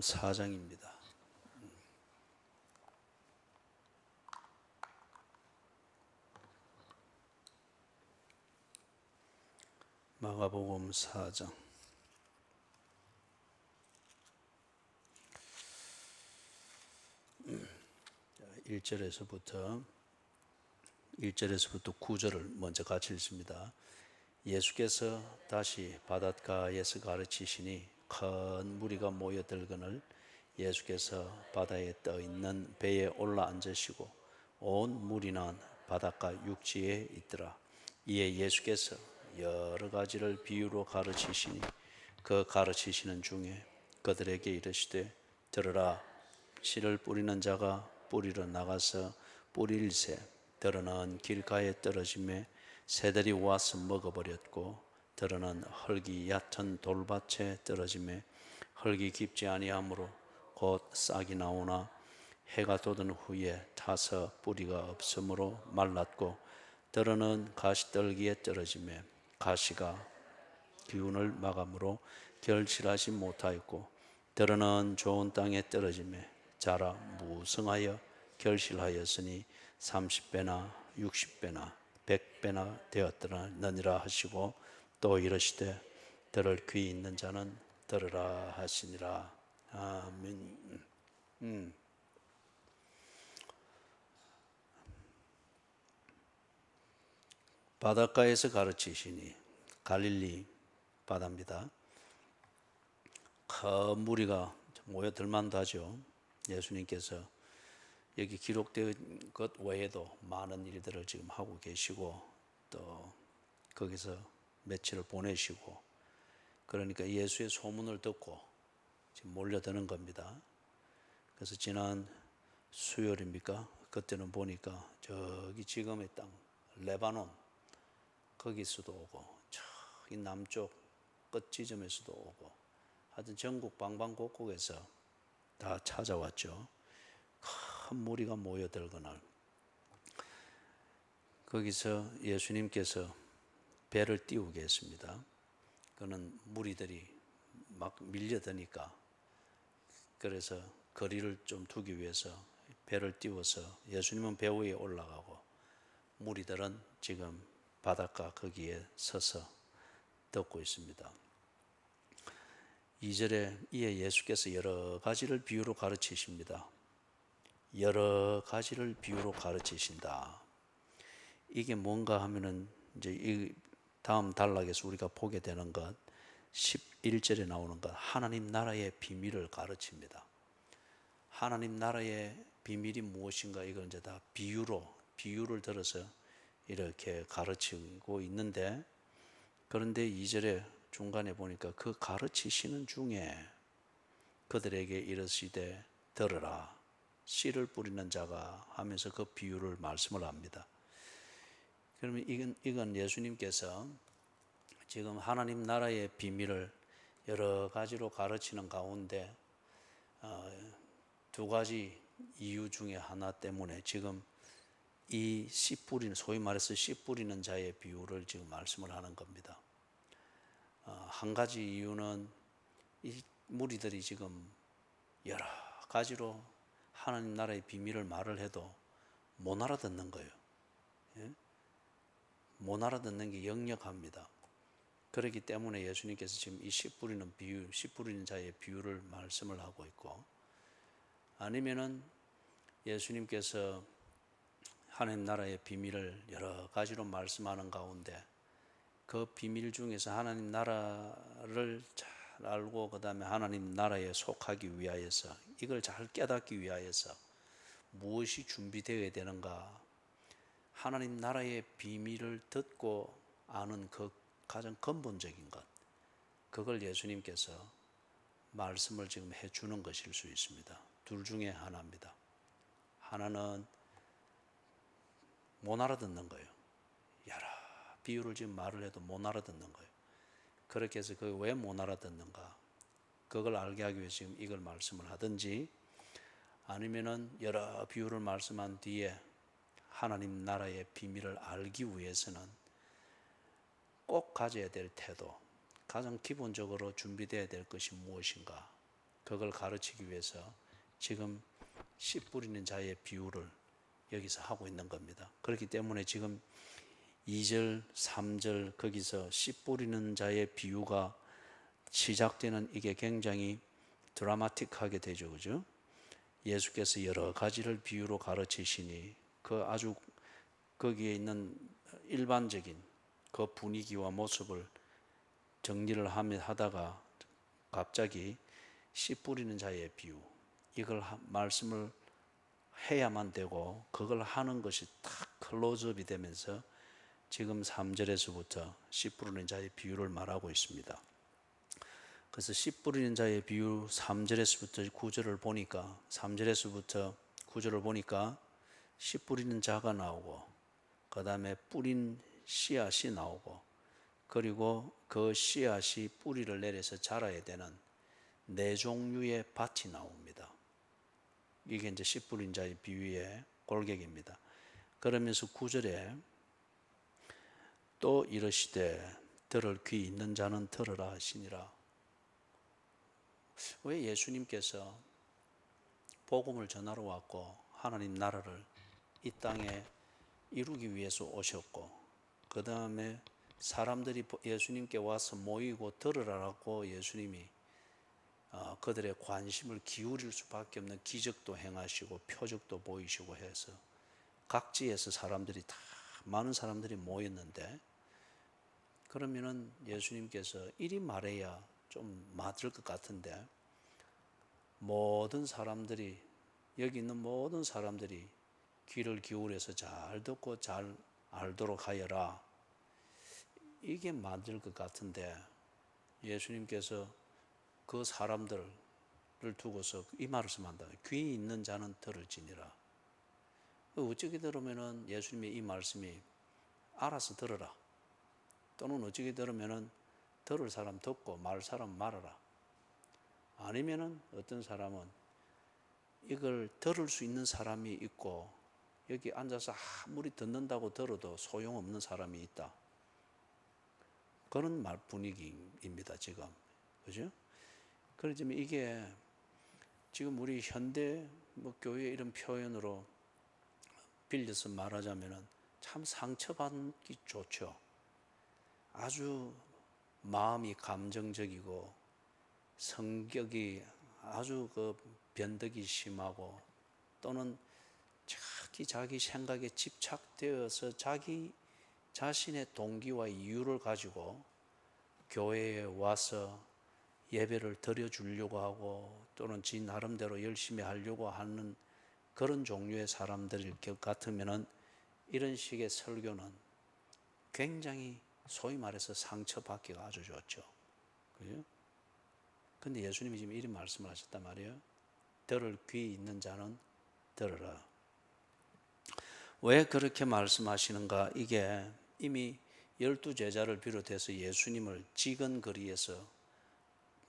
마가복음 4장입니다. 마가복음 4장 1절에서부터 9절을 먼저 같이 읽습니다. 예수께서 다시 바닷가에서 가르치시니 큰 무리가 모여들거늘 예수께서 바다에 떠 있는 배에 올라 앉으시고 온 무리는 바닷가 육지에 있더라. 이에 예수께서 여러 가지를 비유로 가르치시니 그 가르치시는 중에 그들에게 이르시되 들으라. 씨를 뿌리는 자가 뿌리러 나가서 뿌릴새 들어는 길가에 떨어짐에 새들이 와서 먹어버렸고 들어는 흙이 얕은 돌밭에 떨어짐에 흙이 깊지 아니하므로 곧 싹이 나오나 해가 돋은 후에 타서 뿌리가 없으므로 말랐고 들어는 가시떨기에 떨어짐에 가시가 기운을 마감으로 결실하지 못하였고 들어는 좋은 땅에 떨어짐에 자라 무성하여 결실하였으니 30배나 60배나 100배나 되었느니라 하시고 또 이르시되 들을 귀 있는 자는 들으라 하시니라. 아멘. 바닷가에서 가르치시니 갈릴리 바다입니다. 큰 무리가 모여들만도 하죠. 예수님께서 여기 기록된 것 외에도 많은 일들을 지금 하고 계시고 또 거기서 며칠을 보내시고 그러니까 예수의 소문을 듣고 지금 몰려드는 겁니다. 그래서 지난 수요일입니까? 그때는 보니까 저기 지금의 땅 레바논 거기서도 오고 저기 남쪽 끝 지점에서도 오고 하여튼 전국 방방곡곡에서 다 찾아왔죠. 큰 무리가 모여들거늘 거기서 예수님께서 배를 띄우게 했습니다. 그는 무리들이 막 밀려드니까 그래서 거리를 좀 두기 위해서 배를 띄워서 예수님은 배 위에 올라가고 무리들은 지금 바닷가 거기에 서서 듣고 있습니다. 2절에 이에 예수께서 여러 가지를 비유로 가르치십니다. 여러 가지를 비유로 가르치신다. 이게 뭔가 하면은 이제 이 다음 단락에서 우리가 보게 되는 것 11절에 나오는 것 하나님 나라의 비밀을 가르칩니다. 하나님 나라의 비밀이 무엇인가 이걸 이제 다 비유를 들어서 이렇게 가르치고 있는데 그런데 2절에 중간에 보니까 그 가르치시는 중에 그들에게 이르시되 들으라. 씨를 뿌리는 자가 하면서 그 비유를 말씀을 합니다. 그러면 이건 예수님께서 지금 하나님 나라의 비밀을 여러 가지로 가르치는 가운데 두 가지 이유 중에 하나 때문에 지금 이 씨 뿌리는 소위 말해서 씨 뿌리는 자의 비유를 지금 말씀을 하는 겁니다. 한 가지 이유는 이 무리들이 지금 여러 가지로 하나님 나라의 비밀을 말을 해도 못 알아듣는 거예요. 예? 못 알아듣는 게 역력합니다. 그렇기 때문에 예수님께서 지금 이 씨 뿌리는 비유, 씨 뿌리는 자의 비유를 말씀을 하고 있고 아니면은 예수님께서 하나님 나라의 비밀을 여러 가지로 말씀하는 가운데 그 비밀 중에서 하나님 나라를 잘 알고 그 다음에 하나님 나라에 속하기 위하여서 이걸 잘 깨닫기 위하여서 무엇이 준비되어야 되는가 하나님 나라의 비밀을 듣고 아는 그 가장 근본적인 것 그걸 예수님께서 말씀을 지금 해주는 것일 수 있습니다. 둘 중에 하나입니다. 하나는 못 알아듣는 거예요. 여러 비유를 지금 말을 해도 못 알아듣는 거예요. 그렇게 해서 그 왜 못 알아듣는가 그걸 알게 하기 위해서 지금 이걸 말씀을 하든지 아니면은 여러 비유를 말씀한 뒤에 하나님 나라의 비밀을 알기 위해서는 꼭 가져야 될 태도 가장 기본적으로 준비되어야 될 것이 무엇인가 그걸 가르치기 위해서 지금 씨 뿌리는 자의 비유를 여기서 하고 있는 겁니다. 그렇기 때문에 지금 2절, 3절 거기서 씨 뿌리는 자의 비유가 시작되는 이게 굉장히 드라마틱하게 되죠. 그죠? 예수께서 여러 가지를 비유로 가르치시니 그 아주 거기에 있는 일반적인 그 분위기와 모습을 정리를 하다가 갑자기 씨 뿌리는 자의 비유 이걸 말씀을 해야만 되고 그걸 하는 것이 딱 클로즈업이 되면서 지금 3절에서부터 씨 뿌리는 자의 비유를 말하고 있습니다. 그래서 씨 뿌리는 자의 비유 3절에서부터 9절을 보니까 3절에서부터 9절을 보니까 씨 뿌리는 자가 나오고 그 다음에 뿌린 씨앗이 나오고 그리고 그 씨앗이 뿌리를 내려서 자라야 되는 네 종류의 밭이 나옵니다. 이게 이제 씨 뿌린 자의 비유의 골격입니다. 그러면서 9절에 또 이르시되 들을 귀 있는 자는 들으라 하시니라. 왜 예수님께서 복음을 전하러 왔고 하나님 나라를 이 땅에 이루기 위해서 오셨고 그 다음에 사람들이 예수님께 와서 모이고 들으라고 예수님이 그들의 관심을 기울일 수밖에 없는 기적도 행하시고 표적도 보이시고 해서 각지에서 사람들이 다 많은 사람들이 모였는데 그러면은 예수님께서 이리 말해야 좀 맞을 것 같은데 모든 사람들이 여기 있는 모든 사람들이 귀를 기울여서 잘 듣고 잘 알도록 하여라. 이게 맞을 것 같은데 예수님께서 그 사람들을 두고서 이 말씀한다. 귀 있는 자는 들을지니라. 어떻게 들으면은 예수님의 이 말씀이 알아서 들어라. 또는 어떻게 들으면은 들을 사람 듣고 말 사람 말아라. 아니면은 어떤 사람은 이걸 들을 수 있는 사람이 있고 여기 앉아서 아무리 듣는다고 들어도 소용없는 사람이 있다. 그런 말 분위기입니다, 지금. 그죠? 그렇지만 이게 지금 우리 현대 교회 이런 표현으로 빌려서 말하자면은 참 상처받기 좋죠. 아주 마음이 감정적이고 성격이 아주 그 변덕이 심하고 또는 자기 생각에 집착되어서 자기 자신의 동기와 이유를 가지고 교회에 와서 예배를 드려주려고 하고 또는 지 나름대로 열심히 하려고 하는 그런 종류의 사람들일 것 같으면은 이런 식의 설교는 굉장히 소위 말해서 상처받기가 아주 좋죠. 그죠? 근데 예수님이 지금 이런 말씀을 하셨단 말이에요. 들을 귀 있는 자는 들으라. 왜 그렇게 말씀하시는가? 이게 이미 12제자를 비롯해서 예수님을 지근거리에서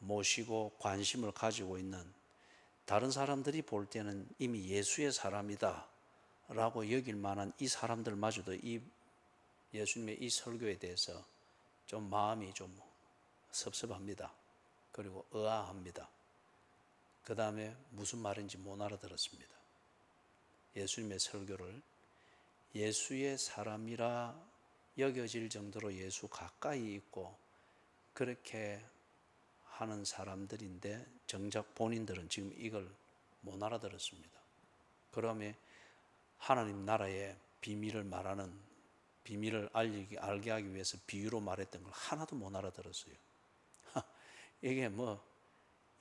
모시고 관심을 가지고 있는 다른 사람들이 볼 때는 이미 예수의 사람이다 라고 여길 만한 이 사람들마저도 이 예수님의 이 설교에 대해서 좀 마음이 좀 섭섭합니다. 그리고 의아합니다. 그 다음에 무슨 말인지 못 알아들었습니다. 예수님의 설교를 예수의 사람이라 여겨질 정도로 예수 가까이 있고 그렇게 하는 사람들인데 정작 본인들은 지금 이걸 못 알아들었습니다. 그러면 하나님 나라의 비밀을 말하는 비밀을 알게 하기 위해서 비유로 말했던 걸 하나도 못 알아들었어요. 이게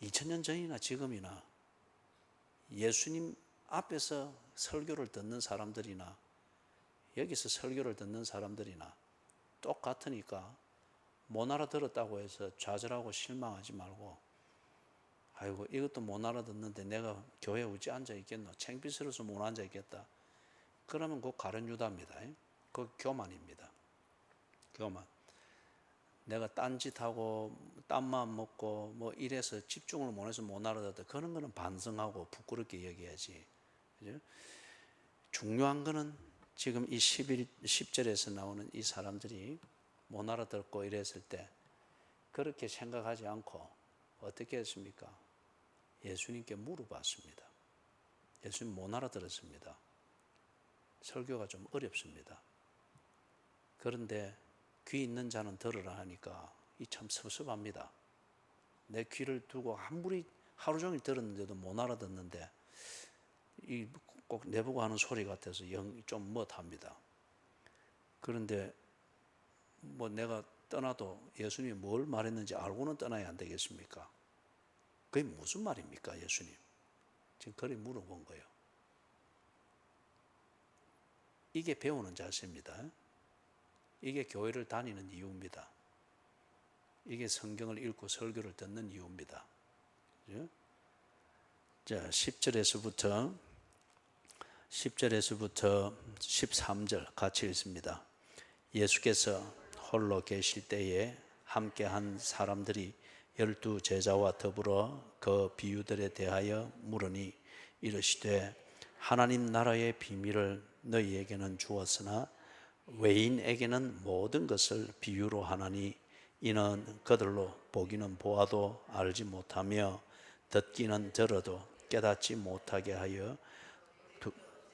2000년 전이나 지금이나 예수님 앞에서 설교를 듣는 사람들이나 여기서 설교를 듣는 사람들이나 똑같으니까 못 알아들었다고 해서 좌절하고 실망하지 말고 아이고 이것도 못 알아듣는데 내가 교회에 어찌 앉아있겠노 창피스러워서 못 앉아있겠다 그러면 그거 가룟 유다입니다. 그거 교만입니다. 교만. 내가 딴짓하고 딴마음 먹고 이래서 집중을 못해서 못 알아듣다 그런 거는 반성하고 부끄럽게 여겨야지. 그죠? 중요한 거는 지금 이 10절에서 나오는 이 사람들이 못 알아듣고 이랬을 때 그렇게 생각하지 않고 어떻게 했습니까? 예수님께 물어봤습니다. 예수님 못 알아들었습니다. 설교가 좀 어렵습니다. 그런데 귀 있는 자는 들으라 하니까 이 참 섭섭합니다. 내 귀를 두고 아무리 하루 종일 들었는데도 못 알아듣는데 이 꼭 내보고 하는 소리 같아서 좀 못합니다. 그런데 뭐 내가 떠나도 예수님이 뭘 말했는지 알고는 떠나야 안 되겠습니까? 그게 무슨 말입니까, 예수님? 지금 그리 물어본 거예요. 이게 배우는 자세입니다. 이게 교회를 다니는 이유입니다. 이게 성경을 읽고 설교를 듣는 이유입니다. 그죠? 자, 10절에서부터 13절 같이 읽습니다. 예수께서 홀로 계실 때에 함께한 사람들이 12 제자와 더불어 그 비유들에 대하여 물으니 이르시되 하나님 나라의 비밀을 너희에게는 주었으나 외인에게는 모든 것을 비유로 하나니 이는 그들로 보기는 보아도 알지 못하며 듣기는 들어도 깨닫지 못하게 하여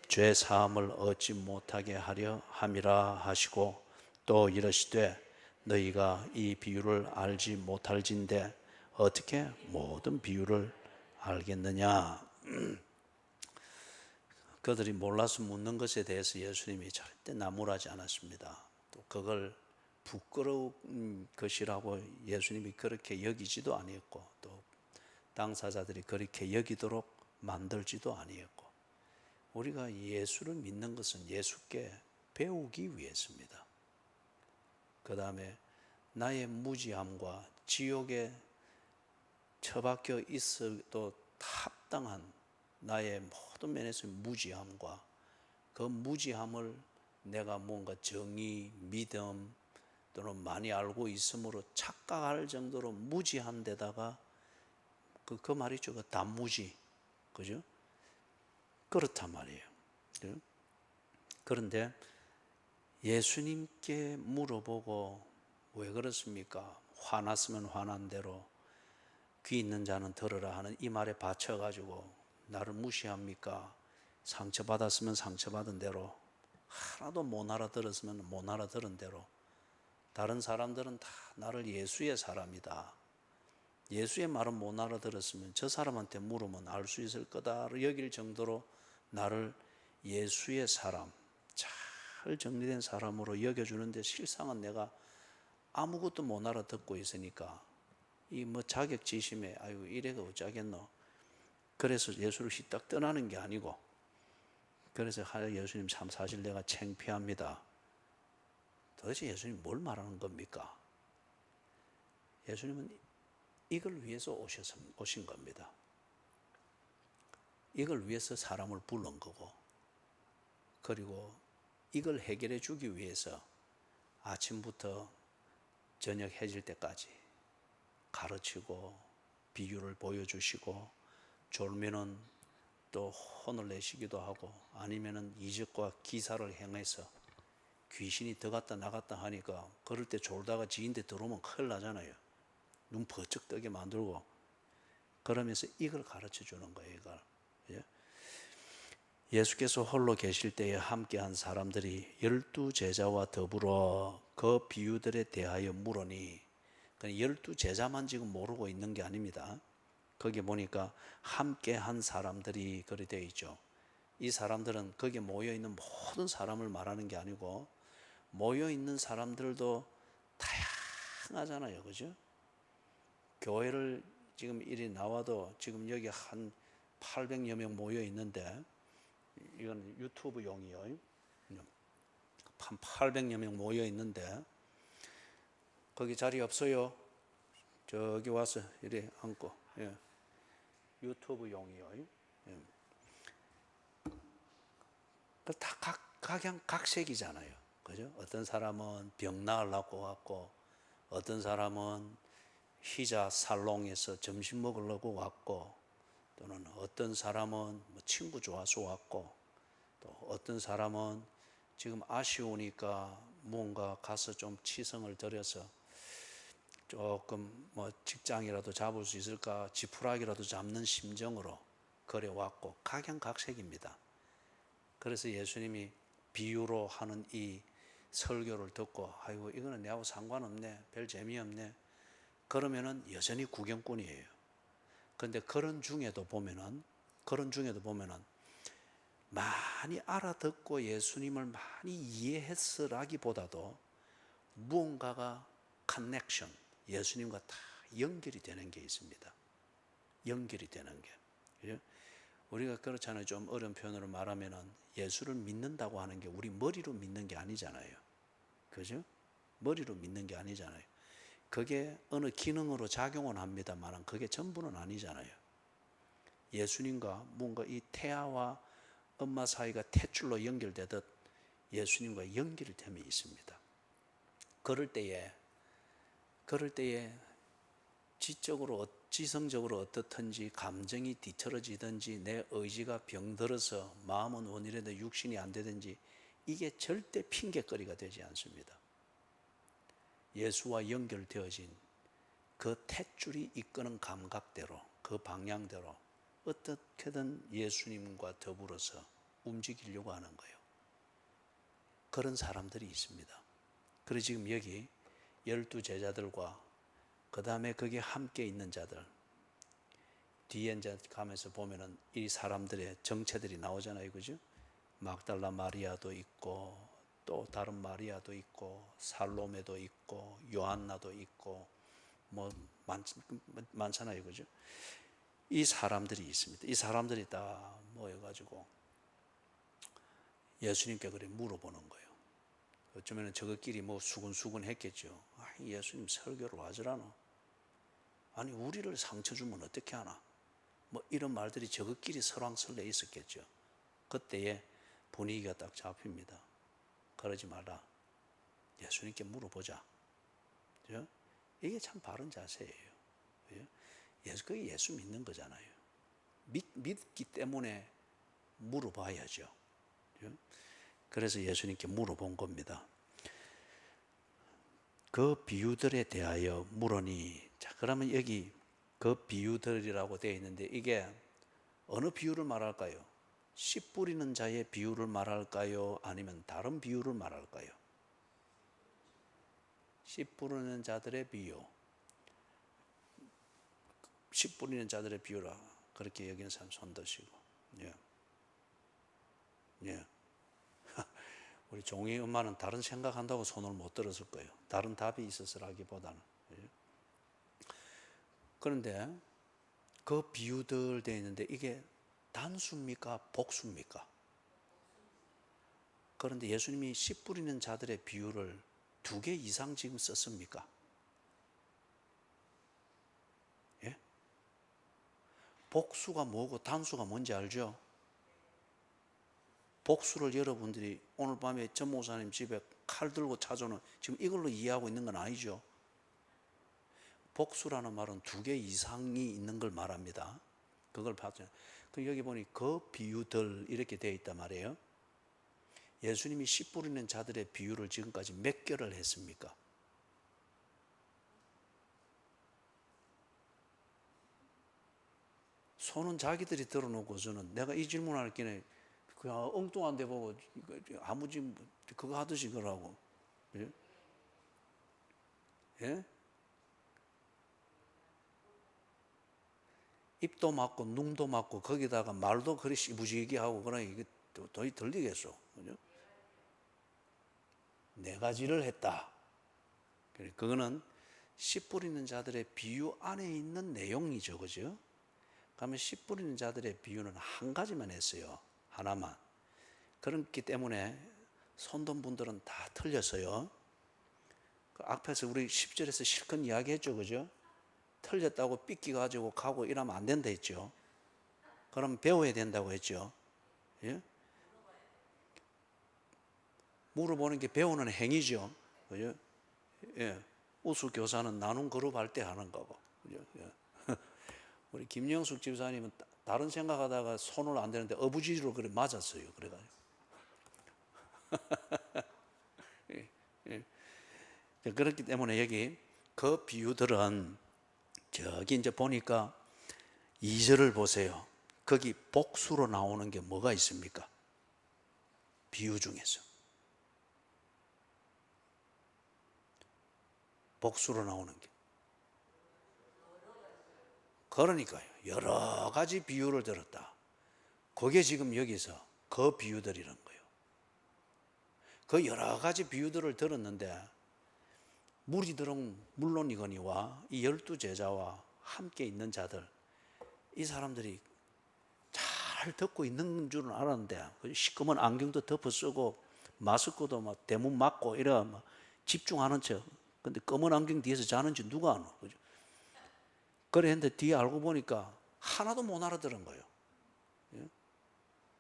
죄 사함을 얻지 못하게 하려 함이라 하시고 또 이르시되 너희가 이 비유를 알지 못할진대 어떻게 모든 비유를 알겠느냐. 그들이 몰라서 묻는 것에 대해서 예수님이 절대 나무라지 않았습니다. 또 그걸 부끄러운 것이라고 예수님이 그렇게 여기지도 아니었고 또 당사자들이 그렇게 여기도록 만들지도 아니었고 우리가 예수를 믿는 것은 예수께 배우기 위해서입니다. 그 다음에 나의 무지함과 지옥에 처박혀 있어도 합당한 나의 모든 면에서의 무지함과 그 무지함을 내가 뭔가 정의, 믿음 또는 많이 알고 있으므로 착각할 정도로 무지한 데다가 그 말이죠. 그 단무지. 그죠? 그렇단 말이에요. 그런데 예수님께 물어보고 왜 그렇습니까? 화났으면 화난 대로 귀 있는 자는 들으라 하는 이 말에 받쳐가지고 나를 무시합니까? 상처받았으면 상처받은 대로 하나도 못 알아들었으면 못 알아들은 대로 다른 사람들은 다 나를 예수의 사람이다. 예수의 말은 못 알아들었으면 저 사람한테 물으면 알 수 있을 거다 여길 정도로 나를 예수의 사람, 잘 정리된 사람으로 여겨주는데 실상은 내가 아무것도 못 알아듣고 있으니까 이 뭐 자격지심에 아유 이래가 어쩌겠노. 그래서 예수를 휘딱 떠나는 게 아니고 그래서 예수님 참 사실 내가 창피합니다. 도대체 예수님 뭘 말하는 겁니까? 예수님은 이걸 위해서 오신 겁니다. 이걸 위해서 사람을 부른 거고 그리고 이걸 해결해 주기 위해서 아침부터 저녁 해질 때까지 가르치고 비유를 보여주시고 졸면은 또 혼을 내시기도 하고 아니면은 이적과 기사를 행해서 귀신이 들어갔다 나갔다 하니까 그럴 때 졸다가 지인데 들어오면 큰일 나잖아요. 눈 번쩍 뜨게 만들고 그러면서 이걸 가르쳐 주는 거예요. 이걸. 예수께서 홀로 계실 때에 함께한 사람들이 12 제자와 더불어 그 비유들에 대하여 물으니 12 제자만 지금 모르고 있는 게 아닙니다. 거기 보니까 함께한 사람들이 그리 되어 있죠. 이 사람들은 거기에 모여있는 모든 사람을 말하는 게 아니고 모여있는 사람들도 다양하잖아요. 그죠? 교회를 지금 이리 나와도 지금 여기 한 800여 명 모여 있는데 이건 유튜브용이요. 한 800여 명 모여 있는데 거기 자리 없어요. 저기 와서 이리 앉고. 예. 유튜브용이요. 예. 다 각색이잖아요. 그죠? 어떤 사람은 병 나으려고 왔고, 어떤 사람은 희자 살롱에서 점심 먹으려고 왔고, 또는 어떤 사람은 뭐 친구 좋아서 왔고, 또 어떤 사람은 지금 아쉬우니까 뭔가 가서 좀 치성을 들여서 조금 뭐 직장이라도 잡을 수 있을까, 지푸라기라도 잡는 심정으로 걸어왔고 각양각색입니다. 그래서 예수님이 비유로 하는 이 설교를 듣고 아이고 이거는 내하고 상관없네, 별 재미없네, 그러면은 여전히 구경꾼이에요. 그런데 그런 중에도 보면은 많이 알아듣고 예수님을 많이 이해했으라기보다도 무언가가 커넥션, 예수님과 다 연결이 되는 게 있습니다. 연결이 되는 게. 그죠? 우리가 그렇잖아요. 좀 어려운 표현으로 말하면은 예수를 믿는다고 하는 게 우리 머리로 믿는 게 아니잖아요. 그죠? 머리로 믿는 게 아니잖아요. 그게 어느 기능으로 작용은 합니다만 그게 전부는 아니잖아요. 예수님과 뭔가 이 태아와 엄마 사이가 탯줄로 연결되듯 예수님과 연결이 됨이 있습니다. 그럴 때에 지성적으로 어떻든지 감정이 뒤틀어지든지 내 의지가 병들어서 마음은 원이라도 육신이 안 되든지 이게 절대 핑계거리가 되지 않습니다. 예수와 연결되어진 그 탯줄이 이끄는 감각대로, 그 방향대로 어떻게든 예수님과 더불어서 움직이려고 하는 거예요. 그런 사람들이 있습니다. 그래서 지금 여기 12제자들과 그 다음에 거기에 함께 있는 자들, 뒤에 이제 가면서 보면은 이 사람들의 정체들이 나오잖아요. 그죠? 막달라 마리아도 있고, 또 다른 마리아도 있고, 살로메도 있고, 요한나도 있고, 뭐 많잖아요. 그죠? 이 사람들이 있습니다. 이 사람들이 다 모여가지고 예수님께 그래 물어보는 거예요. 어쩌면 저것끼리 뭐 수근수근 했겠죠. 예수님 설교를 와주라노? 아니 우리를 상처 주면 어떻게 하나? 뭐 이런 말들이 저것끼리 설왕설래 있었겠죠. 그때에 분위기가 딱 잡힙니다. 그러지 말라. 예수님께 물어보자. 그죠? 이게 참 바른 자세예요. 그죠? 그게 예수 믿는 거잖아요. 믿기 때문에 물어봐야죠. 그죠? 그래서 예수님께 물어본 겁니다. 그 비유들에 대하여 물으니, 자, 그러면 여기 그 비유들이라고 되어 있는데 이게 어느 비유를 말할까요? 씨 뿌리는 자의 비유를 말할까요? 아니면 다른 비유를 말할까요? 씨 뿌리는 자들의 비유. 씨 뿌리는 자들의 비유라 그렇게 여기는 사람 손 드시고. 예. 예. 우리 종이 엄마는 다른 생각한다고 손을 못 들었을 거예요. 다른 답이 있었으라기보다는. 그런데 그 비유들 되어 있는데 이게 단수입니까? 복수입니까? 그런데 예수님이 씨 뿌리는 자들의 비유를 2개 이상 지금 썼습니까? 예? 복수가 뭐고 단수가 뭔지 알죠? 복수를 여러분들이 오늘 밤에 전 목사님 집에 칼 들고 찾아오는 지금 이걸로 이해하고 있는 건 아니죠. 복수라는 말은 2개 이상이 있는 걸 말합니다. 그걸 봤죠. 그 여기 보니 그 비유들 이렇게 되어 있단 말이에요. 예수님이 씨 뿌리는 자들의 비유를 지금까지 몇 개를 했습니까? 손은 자기들이 들어놓고서는 내가 이 질문할 기에 그냥 엉뚱한 데 보고 아무지 그거 하듯이 그러고. 예? 예? 입도 막고 눈도 막고 거기다가 말도 그리 시부지게 하고 그러니 이게 도저히 들리겠어. 그죠? 4가지를 했다. 그거는 씨 뿌리는 자들의 비유 안에 있는 내용이죠. 그죠? 그러면 씨 뿌리는 자들의 비유는 한 가지만 했어요. 하나만. 그렇기 때문에 손든 분들은 다 틀렸어요. 그 앞에서 우리 10절에서 실컷 이야기했죠. 그죠? 틀렸다고 삐끼가지고 가고 이러면 안 된다 했죠. 그럼 배워야 된다고 했죠. 예? 물어보는 게 배우는 행위죠. 그죠? 예. 우수 교사는 나눔 그룹 할 때 하는 거고. 그죠? 예. 우리 김영숙 집사님은 다른 생각하다가 손을 안 대는데 어부지로 그래 맞았어요. 그래가지고. 예. 예. 그렇기 때문에 여기 그 비유들은 저기 이제 보니까 2절을 보세요. 거기 복수로 나오는 게 뭐가 있습니까? 비유 중에서 복수로 나오는 게, 그러니까요, 여러 가지 비유를 들었다. 그게 지금 여기서 그 비유들이란 거예요. 그 여러 가지 비유들을 들었는데 무리들은 물론이거니와 이 12제자와 함께 있는 자들, 이 사람들이 잘 듣고 있는 줄은 알았는데 시커먼 안경도 덮어 쓰고 마스크도 막 대문 막고 이래 막 집중하는 척. 근데 검은 안경 뒤에서 자는지 누가 아노? 그죠? 그래 했는데 뒤에 알고 보니까 하나도 못 알아들은 거예요.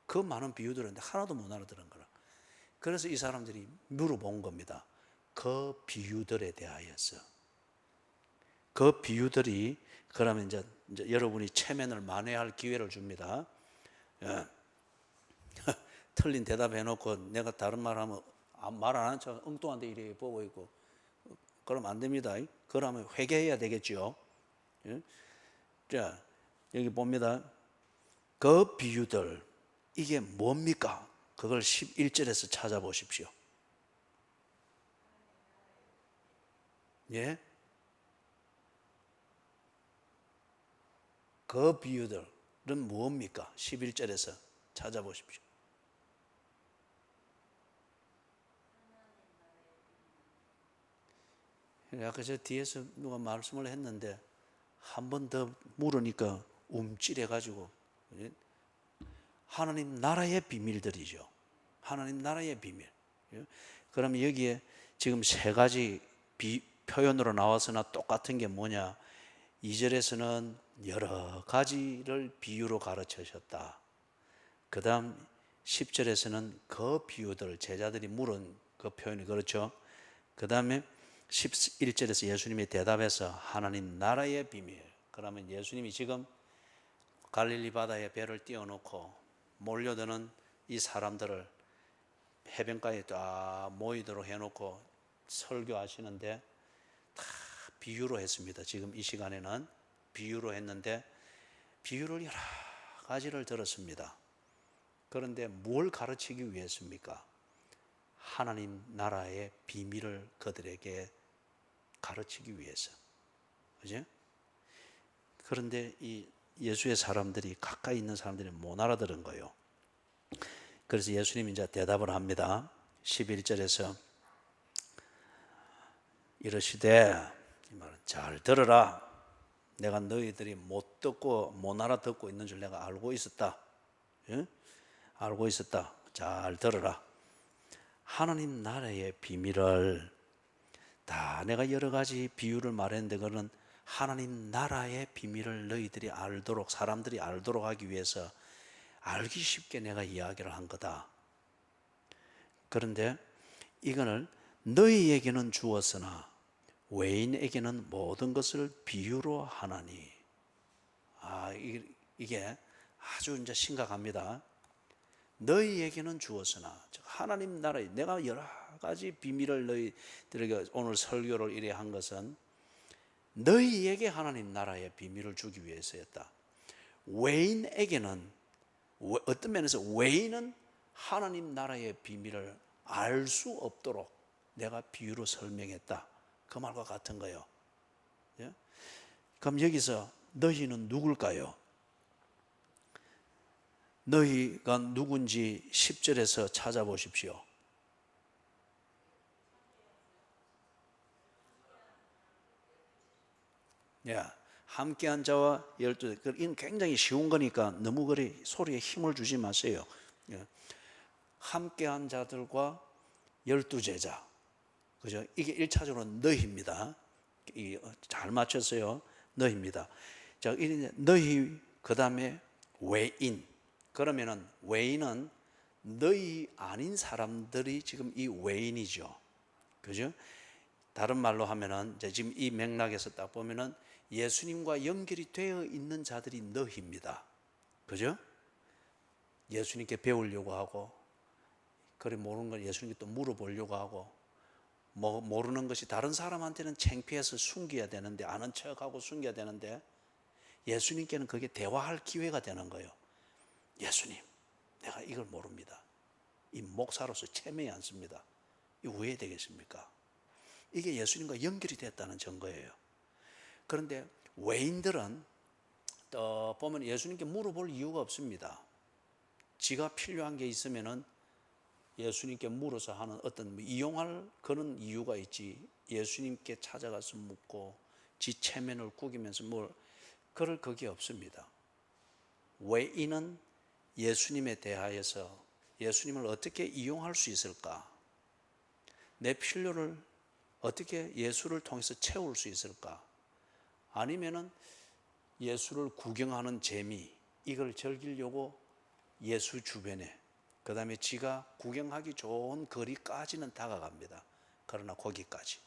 그 많은 비유들인데 하나도 못 알아들은 거라. 그래서 이 사람들이 물어본 겁니다. 그 비유들에 대하여서. 그 비유들이 그러면 이제 여러분이 체면을 만회할 기회를 줍니다. 틀린 대답 해놓고 내가 다른 말 하면 말 안 하는 척 엉뚱한데 이래 보고 있고 그러면 안 됩니다. 그러면 회개해야 되겠죠. 자, 여기 봅니다. 그 비유들, 이게 뭡니까? 그걸 11절에서 찾아보십시오. 예? 그 비유들은 뭡니까? 11절에서 찾아보십시오. 아까 저 뒤에서 누가 말씀을 했는데 한 번 더 물으니까 움찔해가지고, 하나님 나라의 비밀들이죠. 하나님 나라의 비밀. 그럼 여기에 지금 세 가지 표현으로 나와서나 똑같은 게 뭐냐? 2절에서는 여러 가지를 비유로 가르치셨다. 그 다음 10절에서는 그 비유들, 제자들이 물은 그 표현이 그렇죠. 그 다음에 11절에서 예수님이 대답해서 하나님 나라의 비밀. 그러면 예수님이 지금 갈릴리 바다에 배를 띄워놓고 몰려드는 이 사람들을 해변가에 다 모이도록 해놓고 설교하시는데 다 비유로 했습니다. 지금 이 시간에는 비유로 했는데 비유를 여러 가지를 들었습니다. 그런데 뭘 가르치기 위해서입니까? 하나님 나라의 비밀을 그들에게 가르치기 위해서. 그죠? 그런데 이 예수의 사람들이, 가까이 있는 사람들이 못 알아들은 거예요. 그래서 예수님이 이제 대답을 합니다. 11절에서 이러시되, 이 말은 잘 들어라. 내가 너희들이 못 듣고 못 알아듣고 있는 줄 내가 알고 있었다. 예? 알고 있었다. 잘 들어라. 하나님 나라의 비밀을 다 내가 여러 가지 비유를 말했는데 그거는 하나님 나라의 비밀을 너희들이 알도록, 사람들이 알도록 하기 위해서 알기 쉽게 내가 이야기를 한 거다. 그런데 이거를 너희에게는 주었으나 외인에게는 모든 것을 비유로 하나니. 이게 아주 이제 심각합니다. 너희에게는 주었으나, 하나님 나라에 내가 여러 가지 비밀을 너희들에게 오늘 설교를 이래 한 것은 너희에게 하나님 나라의 비밀을 주기 위해서였다. 외인에게는, 어떤 면에서 외인은 하나님 나라의 비밀을 알 수 없도록 내가 비유로 설명했다. 그 말과 같은 거예요. 예? 그럼 여기서 너희는 누굴까요? 너희가 누군지 10절에서 찾아보십시오. 예, 함께한 자와 12. 이건 굉장히 쉬운 거니까 너무 그리 소리에 힘을 주지 마세요. 예. 함께한 자들과 12제자. 그죠? 이게 1차적으로 너희입니다. 잘 맞췄어요. 너희입니다. 자, 너희, 그 다음에 외인. 그러면은 외인은 너희 아닌 사람들이 지금 이 외인이죠. 그죠? 다른 말로 하면은 이제 지금 이 맥락에서 딱 보면은 예수님과 연결이 되어 있는 자들이 너희입니다. 그죠? 예수님께 배우려고 하고, 그래 모르는 걸 예수님께 또 물어보려고 하고, 모르는 것이 다른 사람한테는 창피해서 숨겨야 되는데, 아는 척하고 숨겨야 되는데, 예수님께는 그게 대화할 기회가 되는 거예요. 예수님, 내가 이걸 모릅니다. 이 목사로서 체면이 않습니다. 이거 왜 되겠습니까? 이게 예수님과 연결이 됐다는 증거예요. 그런데 외인들은 보면 예수님께 물어볼 이유가 없습니다. 지가 필요한 게 있으면은 예수님께 물어서 하는 어떤 이용할 그런 이유가 있지, 예수님께 찾아가서 묻고 지 체면을 구기면서 그럴 그게 없습니다. 외인은 예수님에 대하여서 예수님을 어떻게 이용할 수 있을까? 내 필요를 어떻게 예수를 통해서 채울 수 있을까? 아니면은 예수를 구경하는 재미, 이걸 즐기려고 예수 주변에, 그 다음에 지가 구경하기 좋은 거리까지는 다가갑니다. 그러나 거기까지.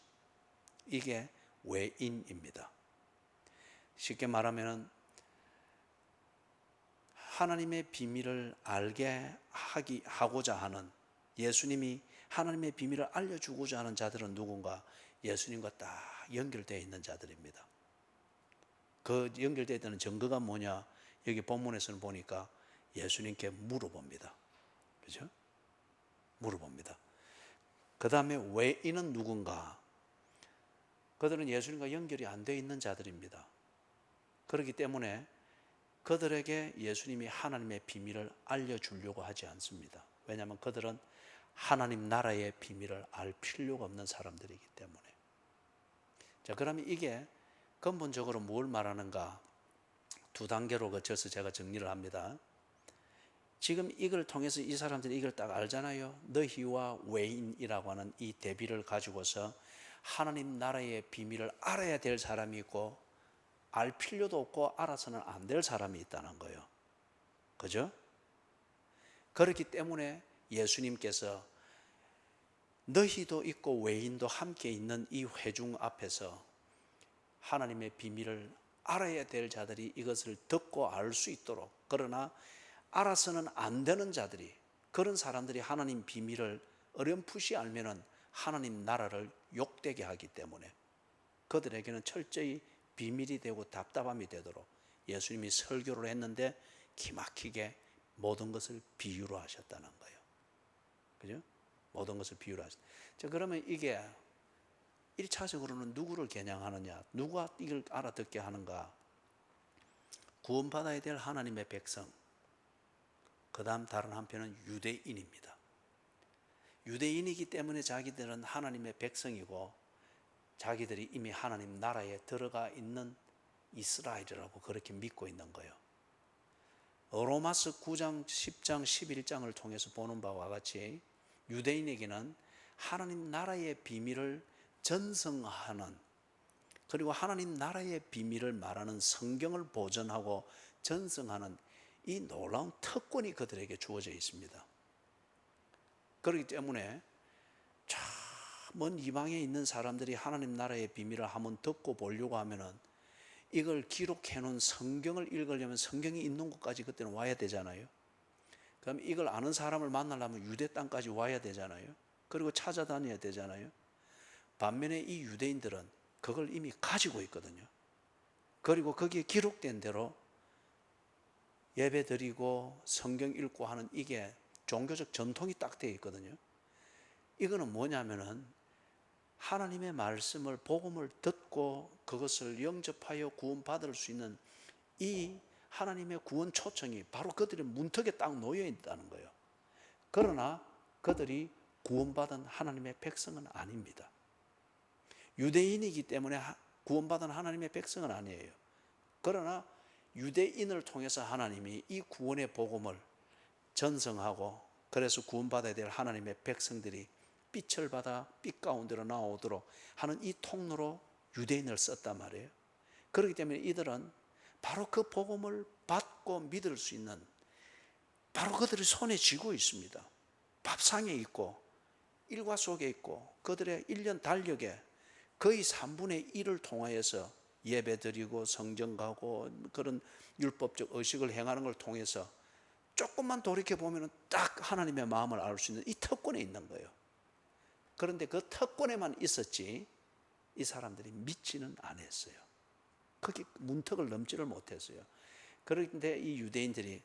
이게 외인입니다. 쉽게 말하면 하나님의 비밀을 알게 하고자 하는, 예수님이 하나님의 비밀을 알려주고자 하는 자들은 누군가? 예수님과 딱 연결되어 있는 자들입니다. 그 연결되어 있다는 증거가 뭐냐? 여기 본문에서는 보니까 예수님께 물어봅니다. 그죠? 물어봅니다. 그 다음에 외인은 누군가? 그들은 예수님과 연결이 안 되어 있는 자들입니다. 그렇기 때문에 그들에게 예수님이 하나님의 비밀을 알려주려고 하지 않습니다. 왜냐하면 그들은 하나님 나라의 비밀을 알 필요가 없는 사람들이기 때문에. 자, 그러면 이게 근본적으로 뭘 말하는가? 두 단계로 거쳐서 제가 정리를 합니다. 지금 이걸 통해서 이 사람들이 이걸 딱 알잖아요. 너희와 외인이라고 하는 이 대비를 가지고서 하나님 나라의 비밀을 알아야 될 사람이 있고, 알 필요도 없고 알아서는 안 될 사람이 있다는 거예요. 그죠? 그렇기 때문에 예수님께서 너희도 있고 외인도 함께 있는 이 회중 앞에서 하나님의 비밀을 알아야 될 자들이 이것을 듣고 알 수 있도록, 그러나 알아서는 안 되는 자들이, 그런 사람들이 하나님 비밀을 어렴풋이 알면은 하나님 나라를 욕되게 하기 때문에 그들에게는 철저히 비밀이 되고 답답함이 되도록 예수님이 설교를 했는데 기막히게 모든 것을 비유로 하셨다는 거예요. 그죠? 모든 것을 비유로 하셨다. 자, 그러면 이게 1차적으로는 누구를 겨냥하느냐? 누가 이걸 알아듣게 하는가? 구원받아야 될 하나님의 백성, 그 다음 다른 한편은 유대인입니다. 유대인이기 때문에 자기들은 하나님의 백성이고 자기들이 이미 하나님 나라에 들어가 있는 이스라엘이라고 그렇게 믿고 있는 거예요. 로마서 9장, 10장, 11장을 통해서 보는 바와 같이 유대인에게는 하나님 나라의 비밀을 전승하는, 그리고 하나님 나라의 비밀을 말하는 성경을 보존하고 전승하는 이 놀라운 특권이 그들에게 주어져 있습니다. 그렇기 때문에 먼 이방에 있는 사람들이 하나님 나라의 비밀을 한번 듣고 보려고 하면은 이걸 기록해 놓은 성경을 읽으려면 성경이 있는 곳까지 그때는 와야 되잖아요. 그럼 이걸 아는 사람을 만나려면 유대 땅까지 와야 되잖아요. 그리고 찾아다녀야 되잖아요. 반면에 이 유대인들은 그걸 이미 가지고 있거든요. 그리고 거기에 기록된 대로 예배 드리고 성경 읽고 하는 이게 종교적 전통이 딱 되어 있거든요. 이거는 뭐냐면은 하나님의 말씀을, 복음을 듣고 그것을 영접하여 구원받을 수 있는 이 하나님의 구원 초청이 바로 그들의 문턱에 딱 놓여 있다는 거예요. 그러나 그들이 구원받은 하나님의 백성은 아닙니다. 유대인이기 때문에 구원받은 하나님의 백성은 아니에요. 그러나 유대인을 통해서 하나님이 이 구원의 복음을 전승하고, 그래서 구원받아야 될 하나님의 백성들이 빛을 받아 빛 가운데로 나오도록 하는 이 통로로 유대인을 썼단 말이에요. 그렇기 때문에 이들은 바로 그 복음을 받고 믿을 수 있는, 바로 그들의 손에 쥐고 있습니다. 밥상에 있고 일과 속에 있고 그들의 1년 달력에 거의 3분의 1을 통하여서 예배드리고 성경 가고 그런 율법적 의식을 행하는 걸 통해서 조금만 돌이켜보면 딱 하나님의 마음을 알 수 있는 이 특권에 있는 거예요. 그런데 그 특권에만 있었지 이 사람들이 믿지는 않았어요. 거기 문턱을 넘지를 못했어요. 그런데 이 유대인들이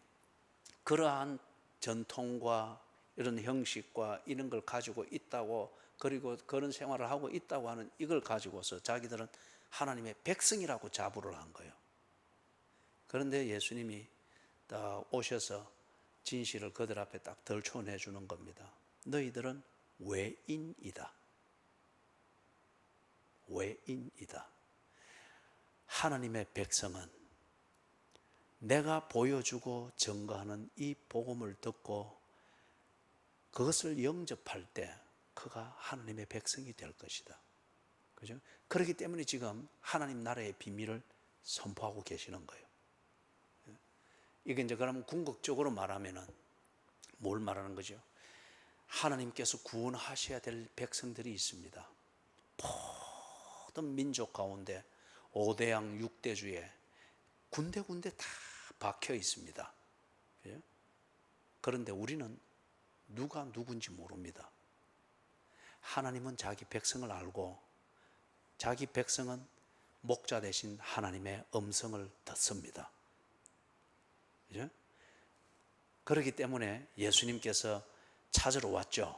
그러한 전통과 이런 형식과 이런 걸 가지고 있다고, 그리고 그런 생활을 하고 있다고 하는 이걸 가지고서 자기들은 하나님의 백성이라고 자부를 한 거예요. 그런데 예수님이 딱 오셔서 진실을 그들 앞에 딱 덜쳐내 주는 겁니다. 너희들은 외인이다. 외인이다. 하나님의 백성은 내가 보여주고 증거하는 이 복음을 듣고 그것을 영접할 때 그가 하나님의 백성이 될 것이다. 그죠? 그렇기 때문에 지금 하나님 나라의 비밀을 선포하고 계시는 거예요. 이게 이제 그러면 궁극적으로 말하면은 뭘 말하는 거죠? 하나님께서 구원하셔야 될 백성들이 있습니다. 모든 민족 가운데 5대양 6대주에 군데군데 다 박혀 있습니다. 그죠? 그런데 우리는 누가 누군지 모릅니다. 하나님은 자기 백성을 알고 자기 백성은 목자 대신 하나님의 음성을 듣습니다. 그죠? 그렇기 때문에 예수님께서 찾으러 왔죠.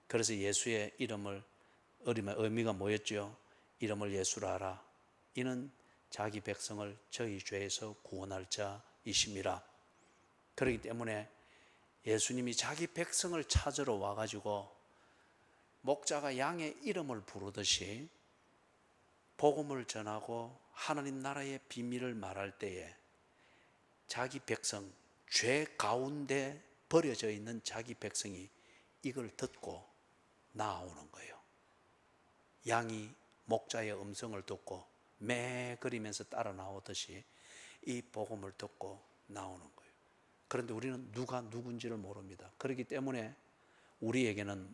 그래서 예수의 이름을, 의미가 뭐였죠? 이름을 예수라 하라. 이는 자기 백성을 저희 죄에서 구원할 자이심이라. 그렇기 때문에 예수님이 자기 백성을 찾으러 와가지고 목자가 양의 이름을 부르듯이 복음을 전하고 하나님 나라의 비밀을 말할 때에 자기 백성, 죄 가운데 버려져 있는 자기 백성이 이걸 듣고 나아오는 거예요. 양이 목자의 음성을 듣고 매그리면서 따라 나오듯이 이 복음을 듣고 나오는 거예요. 그런데 우리는 누가 누군지를 모릅니다. 그렇기 때문에 우리에게는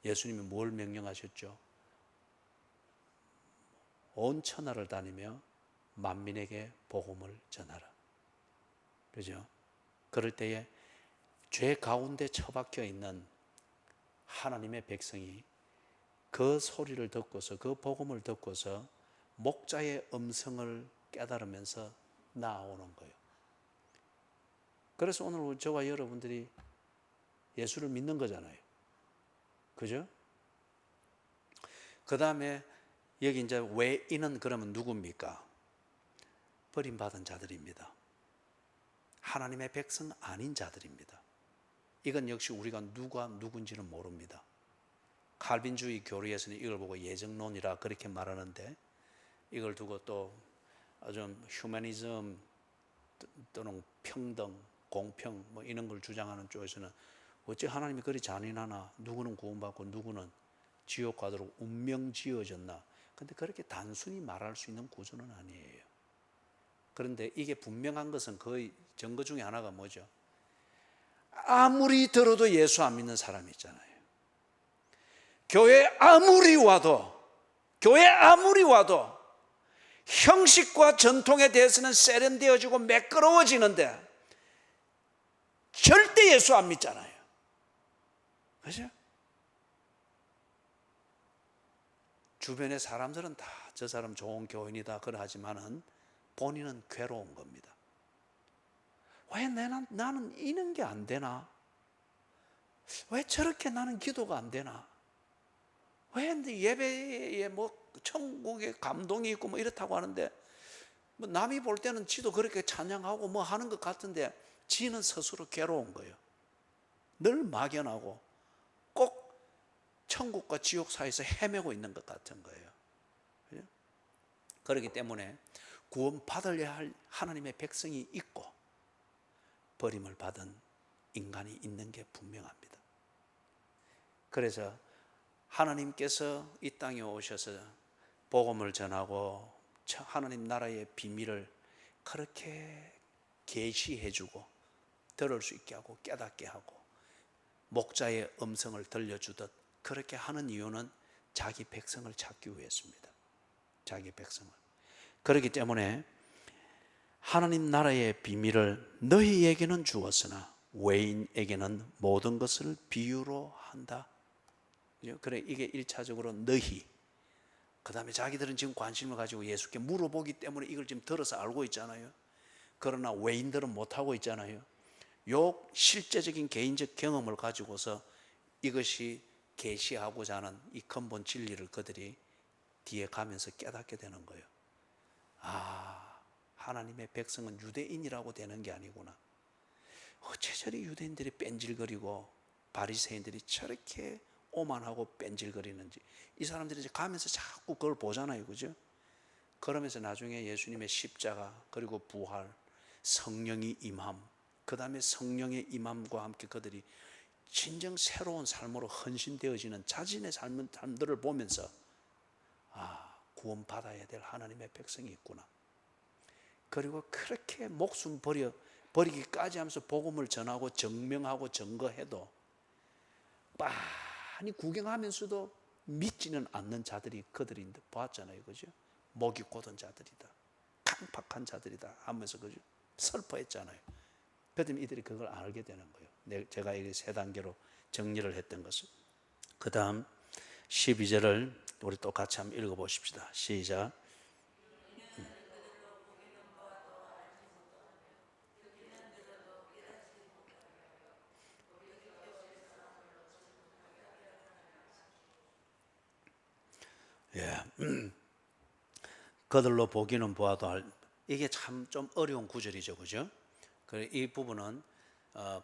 예수님이 뭘 명령하셨죠? 온 천하를 다니며 만민에게 복음을 전하라. 그죠? 그럴 때에 죄 가운데 처박혀 있는 하나님의 백성이 그 소리를 듣고서, 그 복음을 듣고서 목자의 음성을 깨달으면서 나아오는 거예요. 그래서 오늘 저와 여러분들이 예수를 믿는 거잖아요. 그죠? 그 다음에 여기 이제 외인은 그러면 누굽니까? 버림받은 자들입니다. 하나님의 백성 아닌 자들입니다. 이건 역시 우리가 누가 누군지는 모릅니다. 칼빈주의 교리에서는 이걸 보고 예정론이라 그렇게 말하는데, 이걸 두고 또 좀 휴머니즘 또는 평등, 공평 뭐 이런 걸 주장하는 쪽에서는 어째 하나님이 그리 잔인하나, 누구는 구원받고 누구는 지옥 가도록 운명 지어졌나. 근데 그렇게 단순히 말할 수 있는 구조는 아니에요. 그런데 이게 분명한 것은 거의 증거 중에 하나가 뭐죠? 아무리 들어도 예수 안 믿는 사람이 있잖아요. 교회 아무리 와도 형식과 전통에 대해서는 세련되어지고 매끄러워지는데 절대 예수 안 믿잖아요. 그죠? 주변의 사람들은 다 저 사람 좋은 교인이다 그러하지만은 본인은 괴로운 겁니다. 왜 나는 이런 게 안 되나? 왜 저렇게 나는 기도가 안 되나? 왜 예배에 뭐 천국에 감동이 있고 뭐 이렇다고 하는데, 뭐 남이 볼 때는 지도 그렇게 찬양하고 뭐 하는 것 같은데 지는 스스로 괴로운 거예요. 늘 막연하고 꼭 천국과 지옥 사이에서 헤매고 있는 것 같은 거예요. 그렇기 때문에 구원받으려 할 하나님의 백성이 있고 버림을 받은 인간이 있는 게 분명합니다. 그래서 하나님께서 이 땅에 오셔서 복음을 전하고 하나님 나라의 비밀을 그렇게 계시해 주고 들을 수 있게 하고 깨닫게 하고 목자의 음성을 들려주듯 그렇게 하는 이유는 자기 백성을 찾기 위해서입니다. 자기 백성을. 그렇기 때문에 하나님 나라의 비밀을 너희에게는 주었으나 외인에게는 모든 것을 비유로 한다. 그래, 이게 1차적으로 너희. 그 다음에 자기들은 지금 관심을 가지고 예수께 물어보기 때문에 이걸 지금 들어서 알고 있잖아요. 그러나 외인들은 못하고 있잖아요. 요 실제적인 개인적 경험을 가지고서 이것이 계시하고자 하는 이 근본 진리를 그들이 뒤에 가면서 깨닫게 되는 거예요. 아, 하나님의 백성은 유대인이라고 되는 게 아니구나. 어째 저리 유대인들이 뺀질거리고 바리새인들이 저렇게 오만하고 뺀질거리는지. 이 사람들이 이제 가면서 자꾸 그걸 보잖아요, 그죠? 그러면서 나중에 예수님의 십자가, 그리고 부활, 성령이 임함, 그 다음에 성령의 임함과 함께 그들이 진정 새로운 삶으로 헌신되어지는 자신의 삶들을 보면서, 아, 구원받아야 될 하나님의 백성이 있구나. 그리고 그렇게 목숨 버리기까지 하면서 복음을 전하고 증명하고 증거해도 빤히 구경하면서도 믿지는 않는 자들이 그들이 보았잖아요, 그죠? 목이 곧은 자들이다, 강팍한 자들이다 하면서, 그죠? 슬퍼했잖아요. 그랬더니 이들이 그걸 알게 되는 거예요. 제가 이 세 단계로 정리를 했던 것은. 그 다음 12절을 우리 또 같이 한번 읽어보십시다. 시작. 예. 그들로 보기는 보아도 이게 참 좀 어려운 구절이죠, 그죠? 이 부분은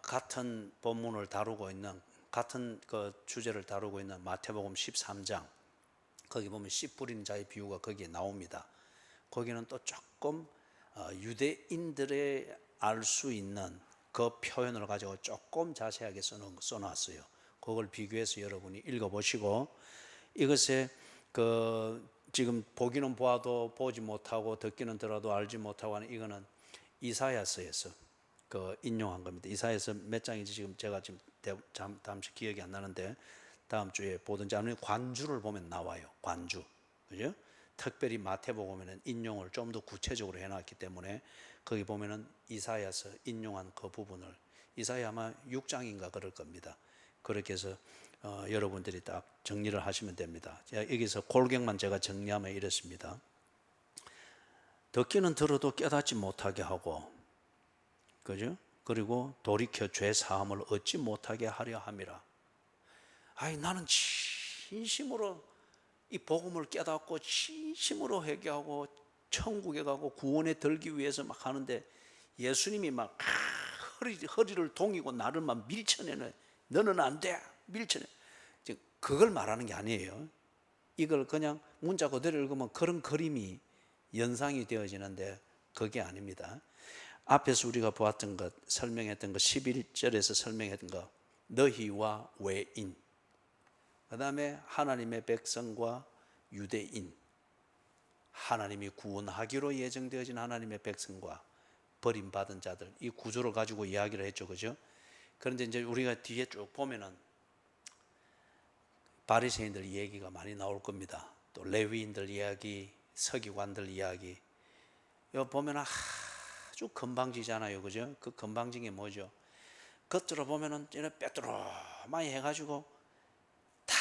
같은 본문을 다루고 있는, 같은 그 주제를 다루고 있는 마태복음 13장, 거기 보면 씨 뿌리는 자의 비유가 거기에 나옵니다. 거기는 또 조금 유대인들의 알 수 있는 그 표현을 가지고 조금 자세하게 써놨어요. 그걸 비교해서 여러분이 읽어보시고, 이것에 지금 보기는 보아도 보지 못하고 듣기는 들어도 알지 못하고 하는, 이거는 이사야서에서 인용한 겁니다. 이사야서 몇 장인지 지금 제가 지금 잠시 기억이 안 나는데, 다음 주에 보든지 아니면 관주를 보면 나와요. 관주, 그죠? 특별히 마태복음에는 인용을 좀 더 구체적으로 해놨기 때문에 거기 보면은 이사야서 인용한 그 부분을, 이사야 아마 6장인가 그럴 겁니다. 그렇게 해서 여러분들이 딱 정리를 하시면 됩니다. 여기서 골격만 제가 정리하면 이렇습니다. 듣기는 들어도 깨닫지 못하게 하고, 그죠? 그리고 돌이켜 죄 사함을 얻지 못하게 하려 함이라. 아이, 나는 진심으로 이 복음을 깨닫고 진심으로 회개하고 천국에 가고 구원에 들기 위해서 막 하는데, 예수님이 막 허리를 동이고 나를 막 밀쳐내는, 너는 안 돼, 밀쳐내. 그걸 말하는 게 아니에요. 이걸 그냥 문자 그대로 읽으면 그런 그림이 연상이 되어지는데 그게 아닙니다. 앞에서 우리가 보았던 것, 설명했던 것, 11절에서 설명했던 것, 너희와 외인, 그 다음에 하나님의 백성과 유대인, 하나님이 구원하기로 예정되어진 하나님의 백성과 버림받은 자들, 이 구조를 가지고 이야기를 했죠, 그죠? 그런데 이제 우리가 뒤에 쭉 보면은 바리새인들 얘기가 많이 나올 겁니다. 또 레위인들 이야기, 서기관들 이야기. 여기 보면 아주 건방지잖아요, 그죠? 그 건방진 게 뭐죠? 겉으로 보면은 빼뚜로많이 해가지고 다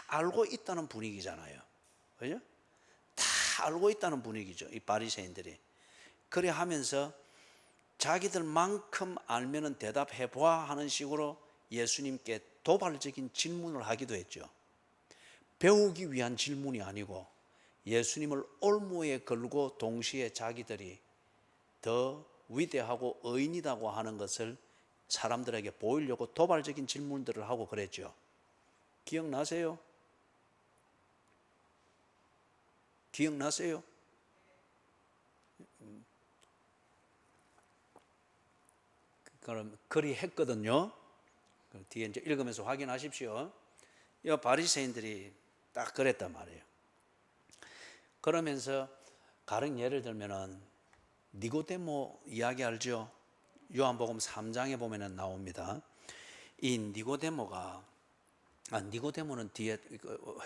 알고 있다는 분위기잖아요, 그죠? 다 알고 있다는 분위기죠, 이 바리새인들이. 그래 하면서 자기들만큼 알면은 대답해 보아 하는 식으로 예수님께 도발적인 질문을 하기도 했죠. 배우기 위한 질문이 아니고 예수님을 올무에 걸고 동시에 자기들이 더 위대하고 의인이라고 하는 것을 사람들에게 보이려고 도발적인 질문들을 하고 그랬죠. 기억나세요? 기억나세요? 그럼 그리 했거든요. 뒤에 이제 읽으면서 확인하십시오. 이 바리새인들이 딱 그랬단 말이에요. 그러면서 가령 예를 들면은 니고데모 이야기 알죠? 요한복음 3장에 보면은 나옵니다. 이 니고데모는 뒤에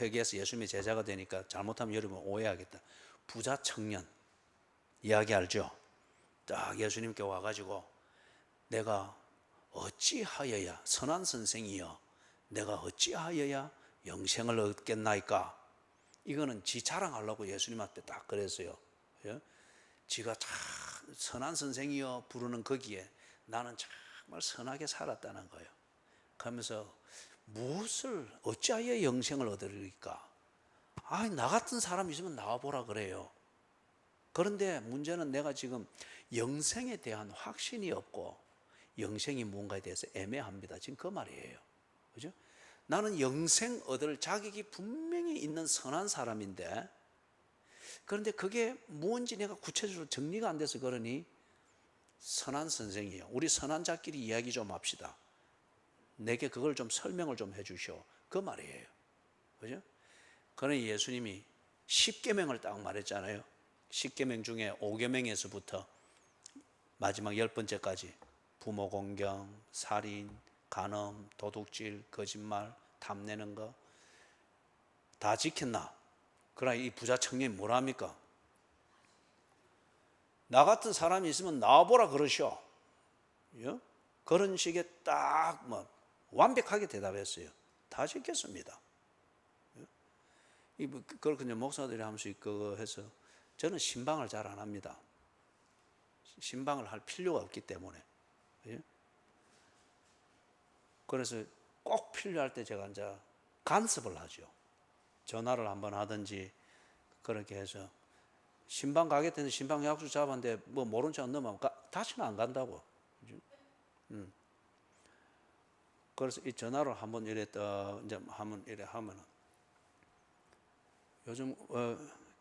회개해서 예수님의 제자가 되니까 잘못하면 여러분 오해하겠다. 부자 청년 이야기 알죠? 딱 예수님께 와가지고 내가 어찌하여야, 선한 선생이여, 내가 어찌하여야 영생을 얻겠나이까? 이거는 지 자랑하려고 예수님한테 딱 그랬어요. 예? 지가 참 선한 선생이여 부르는 거기에 나는 정말 선하게 살았다는 거예요. 그러면서 무엇을 어찌하여 영생을 얻으리까? 나 같은 사람 있으면 나와보라 그래요. 그런데 문제는 내가 지금 영생에 대한 확신이 없고 영생이 뭔가에 대해서 애매합니다. 지금 그 말이에요. 그죠? 나는 영생 얻을 자격이 분명히 있는 선한 사람인데, 그런데 그게 뭔지 내가 구체적으로 정리가 안 돼서 그러니 선한 선생이에요. 우리 선한자끼리 이야기 좀 합시다. 내게 그걸 좀 설명을 좀 해주시오. 그 말이에요. 그죠? 그러니 예수님이 10계명을 딱 말했잖아요. 10계명 중에 5계명에서부터 마지막 10번째까지 부모 공경, 살인, 간음, 도둑질, 거짓말, 탐내는 거 다 지켰나? 그러나 이 부자 청년이 뭐라 합니까? 나 같은 사람이 있으면 나와보라 그러시오. 예? 그런 식의 딱 완벽하게 대답했어요. 다 지켰습니다. 그렇군요. 목사들이 하면서 그거 해서 저는 신방을 잘 안 합니다. 신방을 할 필요가 없기 때문에. 예? 그래서 꼭 필요할 때 제가 이제 간섭을 하죠. 전화를 한번 하든지 그렇게 해서 신방 가겠다는데 신방 약속 잡았는데 모른 척 넘어가면 다시는 안 간다고. 그래서 이 전화를 한번 이랬다 이제 한번 이래 하면은 요즘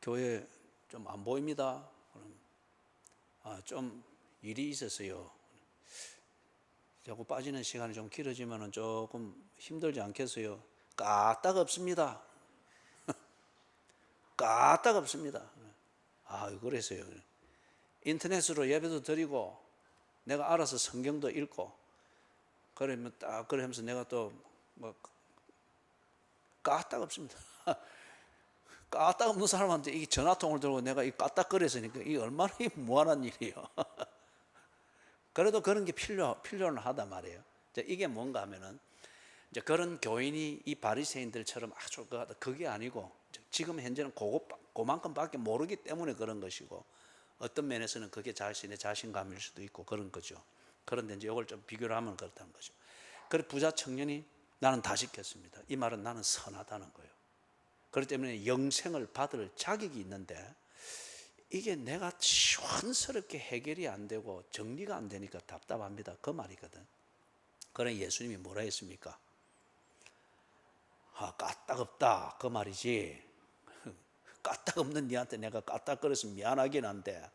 교회 좀 안 보입니다. 그럼 좀 일이 있었어요. 자꾸 빠지는 시간이 좀 길어지면은 조금 힘들지 않겠어요? 까딱 없습니다. 까딱 없습니다. 그랬어요. 인터넷으로 예배도 드리고 내가 알아서 성경도 읽고 그러면 딱 그러면서 내가 또 까딱 없습니다. 까딱 없는 사람한테 이 전화통을 들고 내가 이 까딱거렸으니까 이게 얼마나 무한한 일이에요. 그래도 그런 게 필요는 하단 말이에요. 이게 뭔가 하면은 이제 그런 교인이 이 바리새인들처럼 아주 그게 아니고 지금 현재는 그만큼밖에 모르기 때문에 그런 것이고 어떤 면에서는 그게 자신의 자신감일 수도 있고 그런 거죠. 그런데 이제 이걸 좀 비교를 하면 그렇다는 거죠. 그래 부자 청년이 나는 다 지켰습니다. 이 말은 나는 선하다는 거예요. 그렇기 때문에 영생을 받을 자격이 있는데 이게 내가 시원스럽게 해결이 안 되고 정리가 안 되니까 답답합니다. 그 말이거든. 그래 예수님이 뭐라 했습니까? 까딱 없다 그 말이지. 까딱 없는 니한테 내가 까딱거려서 미안하긴 한데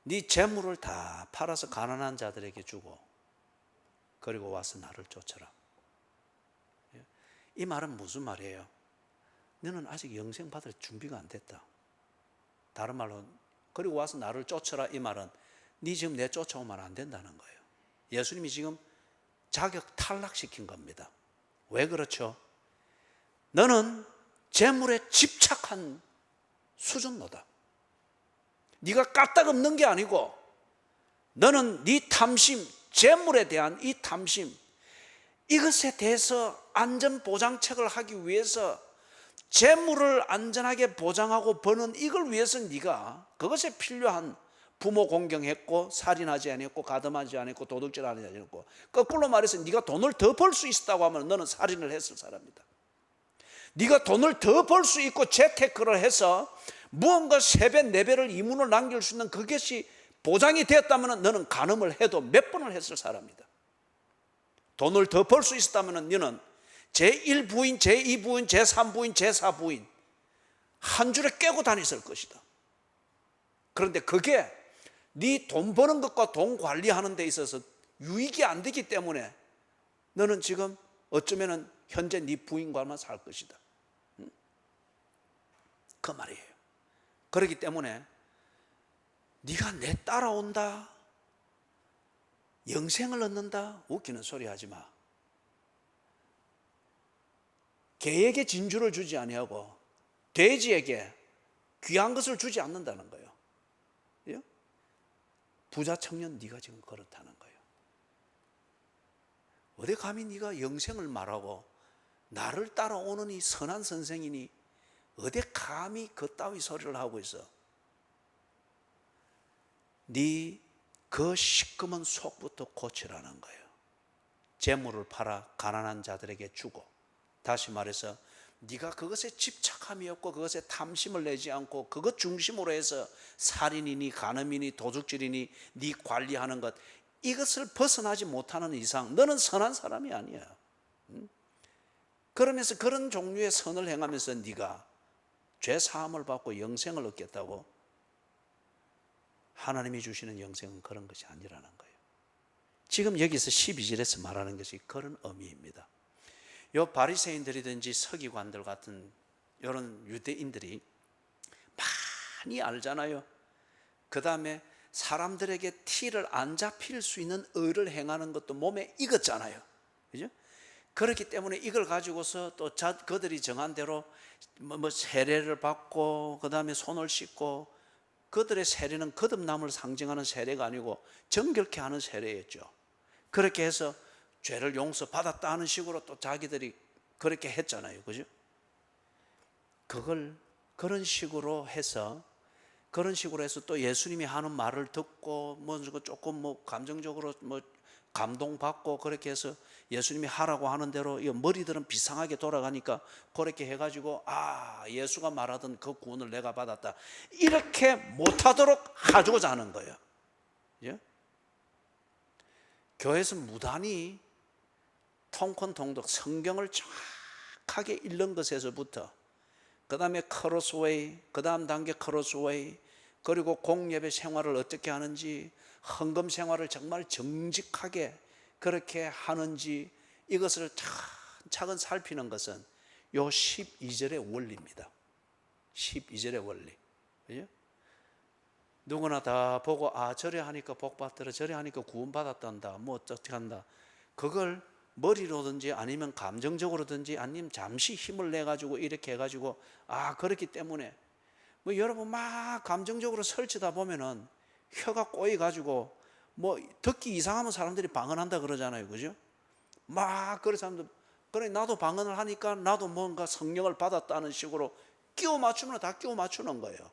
네 재물을 다 팔아서 가난한 자들에게 주고 그리고 와서 나를 쫓아라. 이 말은 무슨 말이에요? 너는 아직 영생 받을 준비가 안 됐다. 다른 말로 그리고 와서 나를 쫓아라 이 말은 네 지금 내 쫓아오면 안 된다는 거예요. 예수님이 지금 자격 탈락시킨 겁니다. 왜 그렇죠? 너는 재물에 집착한 수준노다. 네가 까딱없는 게 아니고 너는 네 탐심, 재물에 대한 이 탐심 이것에 대해서 안전보장책을 하기 위해서 재물을 안전하게 보장하고 버는 이걸 위해서 네가 그것에 필요한 부모 공경했고 살인하지 않았고 가늠하지 않았고 도둑질하지 않았고 거꾸로 말해서 네가 돈을 더 벌 수 있다고 하면 너는 살인을 했을 사람이다. 네가 돈을 더 벌 수 있고 재테크를 해서 무언가 3배 4배를 이문을 남길 수 있는 그것이 보장이 되었다면 너는 간음을 해도 몇 번을 했을 사람이다. 돈을 더 벌 수 있었다면 너는 제1부인, 제2부인, 제3부인, 제4부인 한 줄에 깨고 다녔을 것이다. 그런데 그게 네 돈 버는 것과 돈 관리하는 데 있어서 유익이 안 되기 때문에 너는 지금 어쩌면 현재 네 부인과만 살 것이다. 그 말이에요. 그렇기 때문에 네가 내 따라온다, 영생을 얻는다, 웃기는 소리 하지 마. 개에게 진주를 주지 아니하고 돼지에게 귀한 것을 주지 않는다는 거예요. 부자 청년 네가 지금 그렇다는 거예요. 어디 감히 네가 영생을 말하고 나를 따라오는 이 선한 선생이니 어디 감히 그따위 소리를 하고 있어. 네 그 시커먼 속부터 고치라는 거예요. 재물을 팔아 가난한 자들에게 주고, 다시 말해서 네가 그것에 집착함이 없고 그것에 탐심을 내지 않고 그것 중심으로 해서 살인이니 간음이니 도둑질이니 네 관리하는 것, 이것을 벗어나지 못하는 이상 너는 선한 사람이 아니야. 그러면서 그런 종류의 선을 행하면서 네가 죄 사함을 받고 영생을 얻겠다고? 하나님이 주시는 영생은 그런 것이 아니라는 거예요. 지금 여기서 12절에서 말하는 것이 그런 의미입니다. 요 바리새인들이든지 서기관들 같은 이런 유대인들이 많이 알잖아요. 그 다음에 사람들에게 티를 안 잡힐 수 있는 의를 행하는 것도 몸에 익었잖아요. 그죠? 그렇기 때문에 이걸 가지고서 또 그들이 정한 대로 세례를 받고 그 다음에 손을 씻고, 그들의 세례는 거듭남을 상징하는 세례가 아니고 정결케 하는 세례였죠. 그렇게 해서 죄를 용서받았다 하는 식으로 또 자기들이 그렇게 했잖아요. 그죠? 그걸 그런 식으로 해서 또 예수님이 하는 말을 듣고 조금 감정적으로 감동받고 그렇게 해서 예수님이 하라고 하는 대로 머리들은 비상하게 돌아가니까 그렇게 해가지고 예수가 말하던 그 구원을 내가 받았다, 이렇게 못하도록 하고자 하는 거예요. 예? 교회에서 무단히 통콘통독 성경을 정확하게 읽는 것에서부터 그 다음에 크로스웨이, 그 다음 단계 크로스웨이, 그리고 공예배 생활을 어떻게 하는지, 헌금 생활을 정말 정직하게 그렇게 하는지, 이것을 차근차근 살피는 것은 요 12절의 원리입니다. 12절의 원리. 그죠? 누구나 다 보고 저래 하니까 복 받더라, 저래 하니까 구원 받았단다, 어떻게 한다. 그걸 머리로든지 아니면 감정적으로든지 아니면 잠시 힘을 내 가지고 이렇게 해 가지고 그렇기 때문에 여러분 막 감정적으로 설치다 보면은 혀가 꼬여 가지고 듣기 이상하면 사람들이 방언한다 그러잖아요. 그죠? 막 그런 사람들, 그래 나도 방언을 하니까 나도 뭔가 성령을 받았다는 식으로 끼워 맞추면 다 끼워 맞추는 거예요.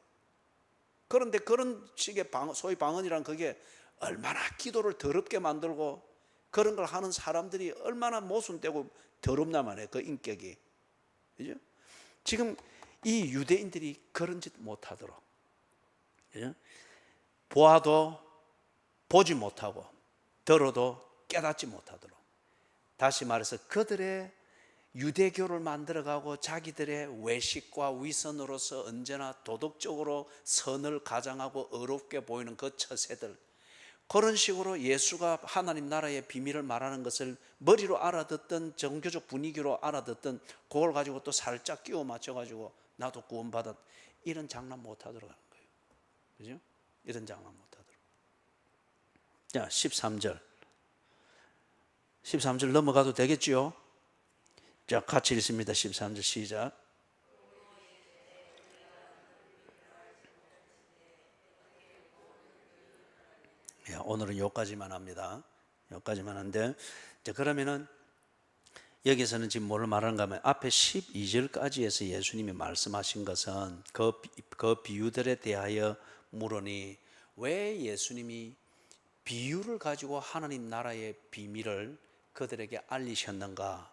그런데 그런 식의 소위 방언이란 그게 얼마나 기도를 더럽게 만들고 그런 걸 하는 사람들이 얼마나 모순되고 더럽나 말이에요. 그 인격이. 그죠? 지금 이 유대인들이 그런 짓 못하도록, 그죠? 보아도 보지 못하고 들어도 깨닫지 못하도록, 다시 말해서 그들의 유대교를 만들어가고 자기들의 외식과 위선으로서 언제나 도덕적으로 선을 가장하고 어렵게 보이는 그 처세들, 그런 식으로 예수가 하나님 나라의 비밀을 말하는 것을 머리로 알아듣던, 종교적 분위기로 알아듣던 그걸 가지고 또 살짝 끼워 맞춰가지고 나도 구원받았, 이런 장난 못하도록 하는 거예요. 그죠? 이런 장난 못하도록. 자, 13절 넘어가도 되겠죠? 자, 같이 읽습니다. 13절 시작. 오늘은 여기까지만 합니다. 여기까지만 한데, 그러면은 여기서는 지금 뭐를 말하는가 하면 앞에 12절까지 해서 예수님이 말씀하신 것은 그 비유들에 대하여 물으니, 왜 예수님이 비유를 가지고 하나님 나라의 비밀을 그들에게 알리셨는가,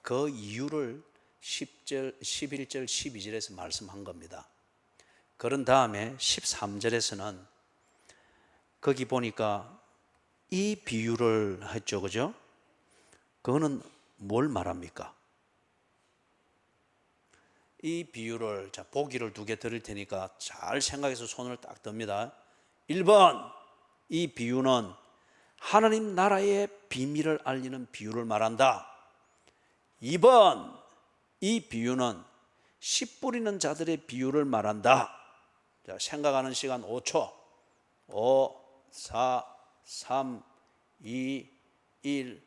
그 이유를 10절, 11절, 12절에서 말씀한 겁니다. 그런 다음에 13절에서는 거기 보니까 이 비유를 했죠. 그죠? 그거는 뭘 말합니까? 이 비유를, 자, 보기를 2개 드릴 테니까 잘 생각해서 손을 딱 듭니다. 1번, 이 비유는 하나님 나라의 비밀을 알리는 비유를 말한다. 2번, 이 비유는 씨 뿌리는 자들의 비유를 말한다. 자, 생각하는 시간 5초. 5, 4, 3, 2, 1,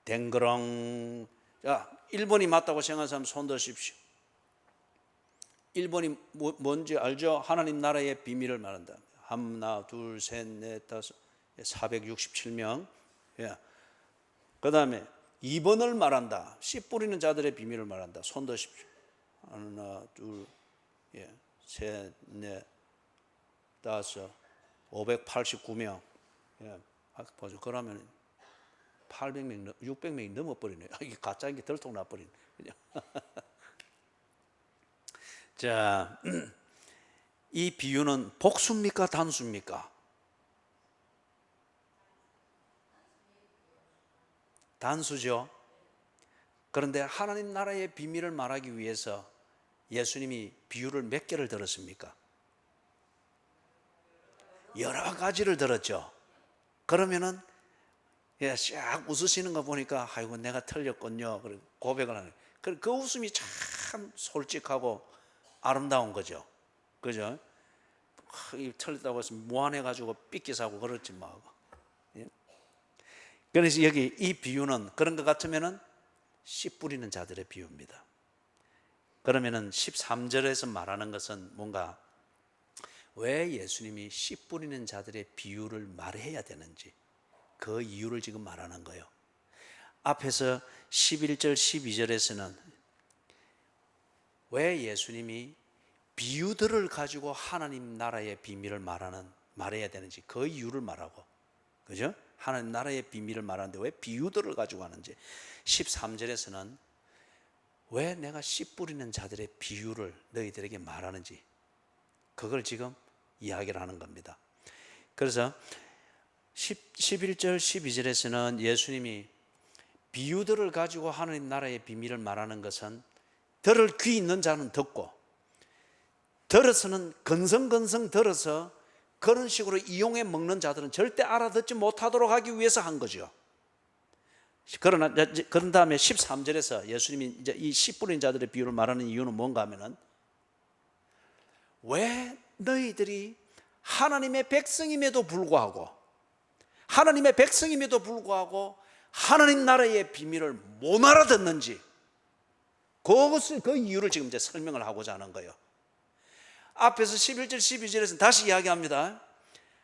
댕그렁. 자, 1번이 맞다고 생각하는 사람 손 드십시오. 1번이 뭔지 알죠? 하나님 나라의 비밀을 말한다. 하나, 둘, 셋, 넷, 다섯, 467명. 예. 그 다음에 2번을 말한다. 씨 뿌리는 자들의 비밀을 말한다. 손 드십시오. 하나, 둘, 셋, 넷, 다섯, 589명. 보죠. 그러면 800명, 600명이 넘어버리네요. 이게 가짜인 게 덜통 나버리네. 자, 이 비유는 복수입니까? 단수입니까? 단수죠. 그런데 하나님 나라의 비밀을 말하기 위해서 예수님이 비유를 몇 개를 들었습니까? 여러 가지를 들었죠. 그러면은 쫙 웃으시는 거 보니까 아이고 내가 틀렸군요. 그리고 고백을 하는. 그 웃음이 참 솔직하고 아름다운 거죠. 그죠? 틀렸다고 해서 무안해가지고 삐끼사고 그렇지 뭐. 그래서 여기 이 비유는 그런 것 같으면은 씨 뿌리는 자들의 비유입니다. 그러면은 13절에서 말하는 것은 뭔가 왜 예수님이 씨 뿌리는 자들의 비유를 말해야 되는지 그 이유를 지금 말하는 거예요. 앞에서 11절 12절에서는 왜 예수님이 비유들을 가지고 하나님 나라의 비밀을 말해야 되는지 그 이유를 말하고, 그죠? 하나님 나라의 비밀을 말하는데 왜 비유들을 가지고 하는지 13절에서는 왜 내가 씨 뿌리는 자들의 비유를 너희들에게 말하는지 그걸 지금 이야기를 하는 겁니다. 그래서 11절 12절에서는 예수님이 비유들을 가지고 하나님 나라의 비밀을 말하는 것은 들을 귀 있는 자는 듣고, 들어서는 건성건성 들어서 그런 식으로 이용해 먹는 자들은 절대 알아듣지 못하도록 하기 위해서 한 거죠. 그런 다음에 13절에서 예수님이 이제 이 씨 뿌린 자들의 비유를 말하는 이유는 뭔가 하면은 왜 너희들이 하나님의 백성임에도 불구하고 하나님 나라의 비밀을 못 알아듣는지 그 이유를 지금 이제 설명을 하고자 하는 거예요. 앞에서 11절 12절에서는 다시 이야기합니다.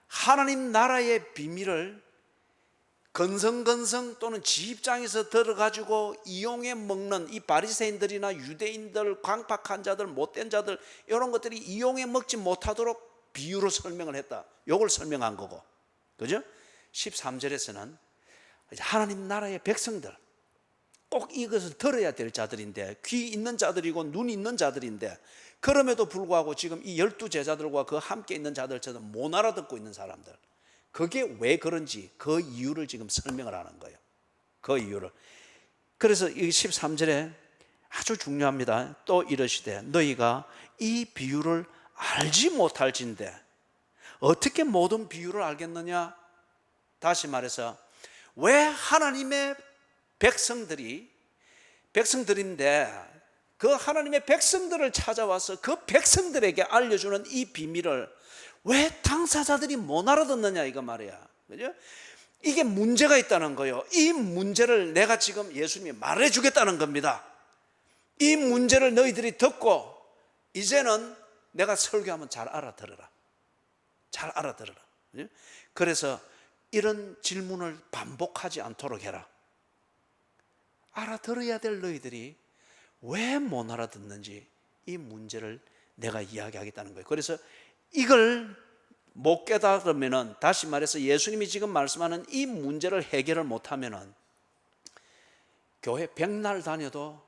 하나님 나라의 비밀을 건성건성 또는 지 입장에서 들어가지고 이용해 먹는 이 바리새인들이나 유대인들, 광팍한 자들, 못된 자들 이런 것들이 이용해 먹지 못하도록 비유로 설명을 했다. 이걸 설명한 거고, 그죠? 13절에서는 하나님 나라의 백성들 꼭 이것을 들어야 될 자들인데, 귀 있는 자들이고 눈 있는 자들인데 그럼에도 불구하고 지금 이 12제자들과 그 함께 있는 자들처럼 못 알아듣고 있는 사람들, 그게 왜 그런지 그 이유를 지금 설명을 하는 거예요. 그 이유를. 그래서 이 13절에 아주 중요합니다. 또 이러시되 너희가 이 비유를 알지 못할진대 어떻게 모든 비유를 알겠느냐? 다시 말해서 왜 하나님의 백성들인데 그 하나님의 백성들을 찾아와서 그 백성들에게 알려주는 이 비밀을 왜 당사자들이 못 알아듣느냐 이거 말이야. 그죠? 이게 문제가 있다는 거예요. 이 문제를 내가 지금 예수님이 말해주겠다는 겁니다. 이 문제를 너희들이 듣고 이제는 내가 설교하면 잘 알아들어라. 잘 알아들어라. 그래서 이런 질문을 반복하지 않도록 해라. 알아들어야 될 너희들이 왜 못 알아듣는지 이 문제를 내가 이야기하겠다는 거예요. 그래서 이걸 못 깨달으면은, 다시 말해서 예수님이 지금 말씀하는 이 문제를 해결을 못하면은 교회 백날 다녀도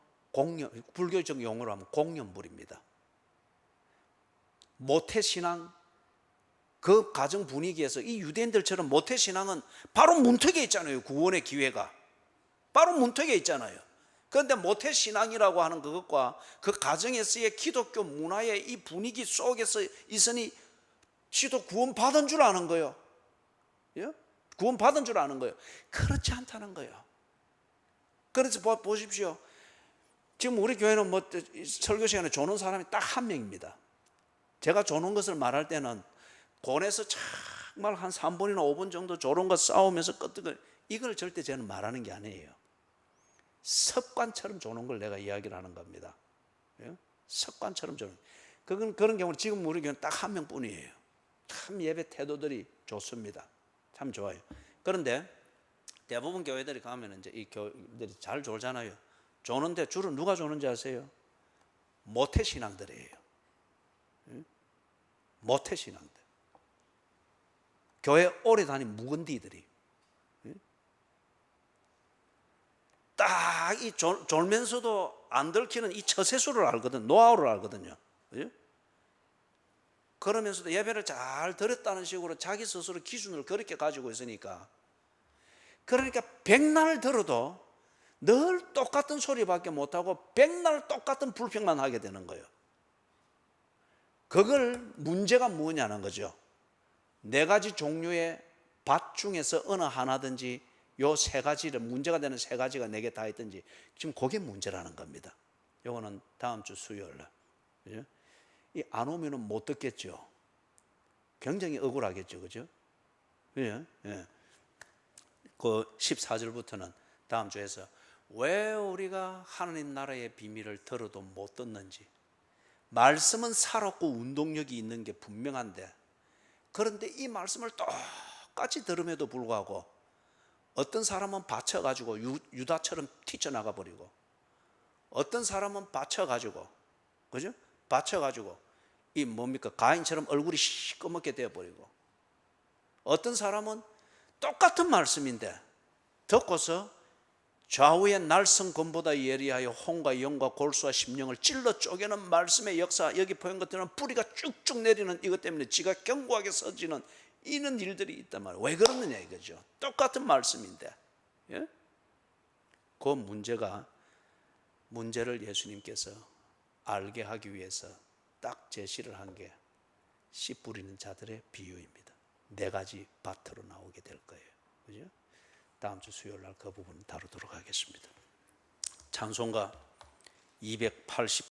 불교적 용어로 하면 공연불입니다. 모태신앙, 그 가정 분위기에서 이 유대인들처럼 모태신앙은 바로 문턱에 있잖아요. 구원의 기회가 바로 문턱에 있잖아요. 그런데 모태신앙이라고 하는 그것과 그 가정에서의 기독교 문화의 이 분위기 속에서 있으니 지도 구원받은 줄 아는 거예요. 구원받은 줄 아는 거예요. 그렇지 않다는 거예요. 그래서 보십시오. 지금 우리 교회는 뭐 설교 시간에 조는 사람이 딱 한 명입니다. 제가 조는 것을 말할 때는 권에서 정말 한 3분이나 5분 정도 조는 것 싸우면서 이걸 절대 저는 말하는 게 아니에요. 습관처럼 조는 걸 내가 이야기를 하는 겁니다. 습관처럼 조는. 그런 경우는 지금 우리 교회는 딱 한 명뿐이에요. 참 예배 태도들이 좋습니다. 참 좋아요. 그런데 대부분 교회들이 가면 이제 이 교회들이 잘 졸잖아요. 조는데 주로 누가 조는지 아세요? 모태 신앙들이에요. 모태 신앙들. 교회 오래 다닌 묵은디들이. 딱 이 졸면서도 안 들키는 이 처세술을 알거든. 노하우를 알거든요. 그죠? 그러면서도 예배를 잘 드렸다는 식으로 자기 스스로 기준을 그렇게 가지고 있으니까, 그러니까 백날 들어도 늘 똑같은 소리밖에 못하고 백날 똑같은 불평만 하게 되는 거예요. 그걸 문제가 뭐냐는 거죠. 네 가지 종류의 밭 중에서 어느 하나든지 요 세 가지를, 문제가 되는 세 가지가 내게 다 있든지, 지금 그게 문제라는 겁니다. 요거는 다음 주 수요일 날. 그죠? 이 안 오면은 못 듣겠죠. 굉장히 억울하겠죠. 그죠? 예. 예. 그 14절부터는 다음 주에서 왜 우리가 하나님 나라의 비밀을 들어도 못 듣는지, 말씀은 살았고 운동력이 있는 게 분명한데, 그런데 이 말씀을 똑같이 들음에도 불구하고 어떤 사람은 받쳐가지고 유다처럼 튀쳐나가 버리고, 어떤 사람은 받쳐가지고, 그죠? 받쳐가지고 이 뭡니까? 가인처럼 얼굴이 시꺼멓게 되어버리고, 어떤 사람은 똑같은 말씀인데 듣고서 좌우의 날성검보다 예리하여 혼과 영과 골수와 심령을 찔러 쪼개는 말씀의 역사, 여기 보인 것들은 뿌리가 쭉쭉 내리는 이것 때문에 지가 견고하게 서지는 이런 일들이 있단 말이에요. 왜 그러느냐 이거죠. 똑같은 말씀인데. 예? 그 문제를 예수님께서 알게 하기 위해서 딱 제시를 한 게 씨 뿌리는 자들의 비유입니다. 네 가지 밭으로 나오게 될 거예요. 그죠? 다음 주 수요일 날 그 부분 다루도록 하겠습니다. 찬송가 280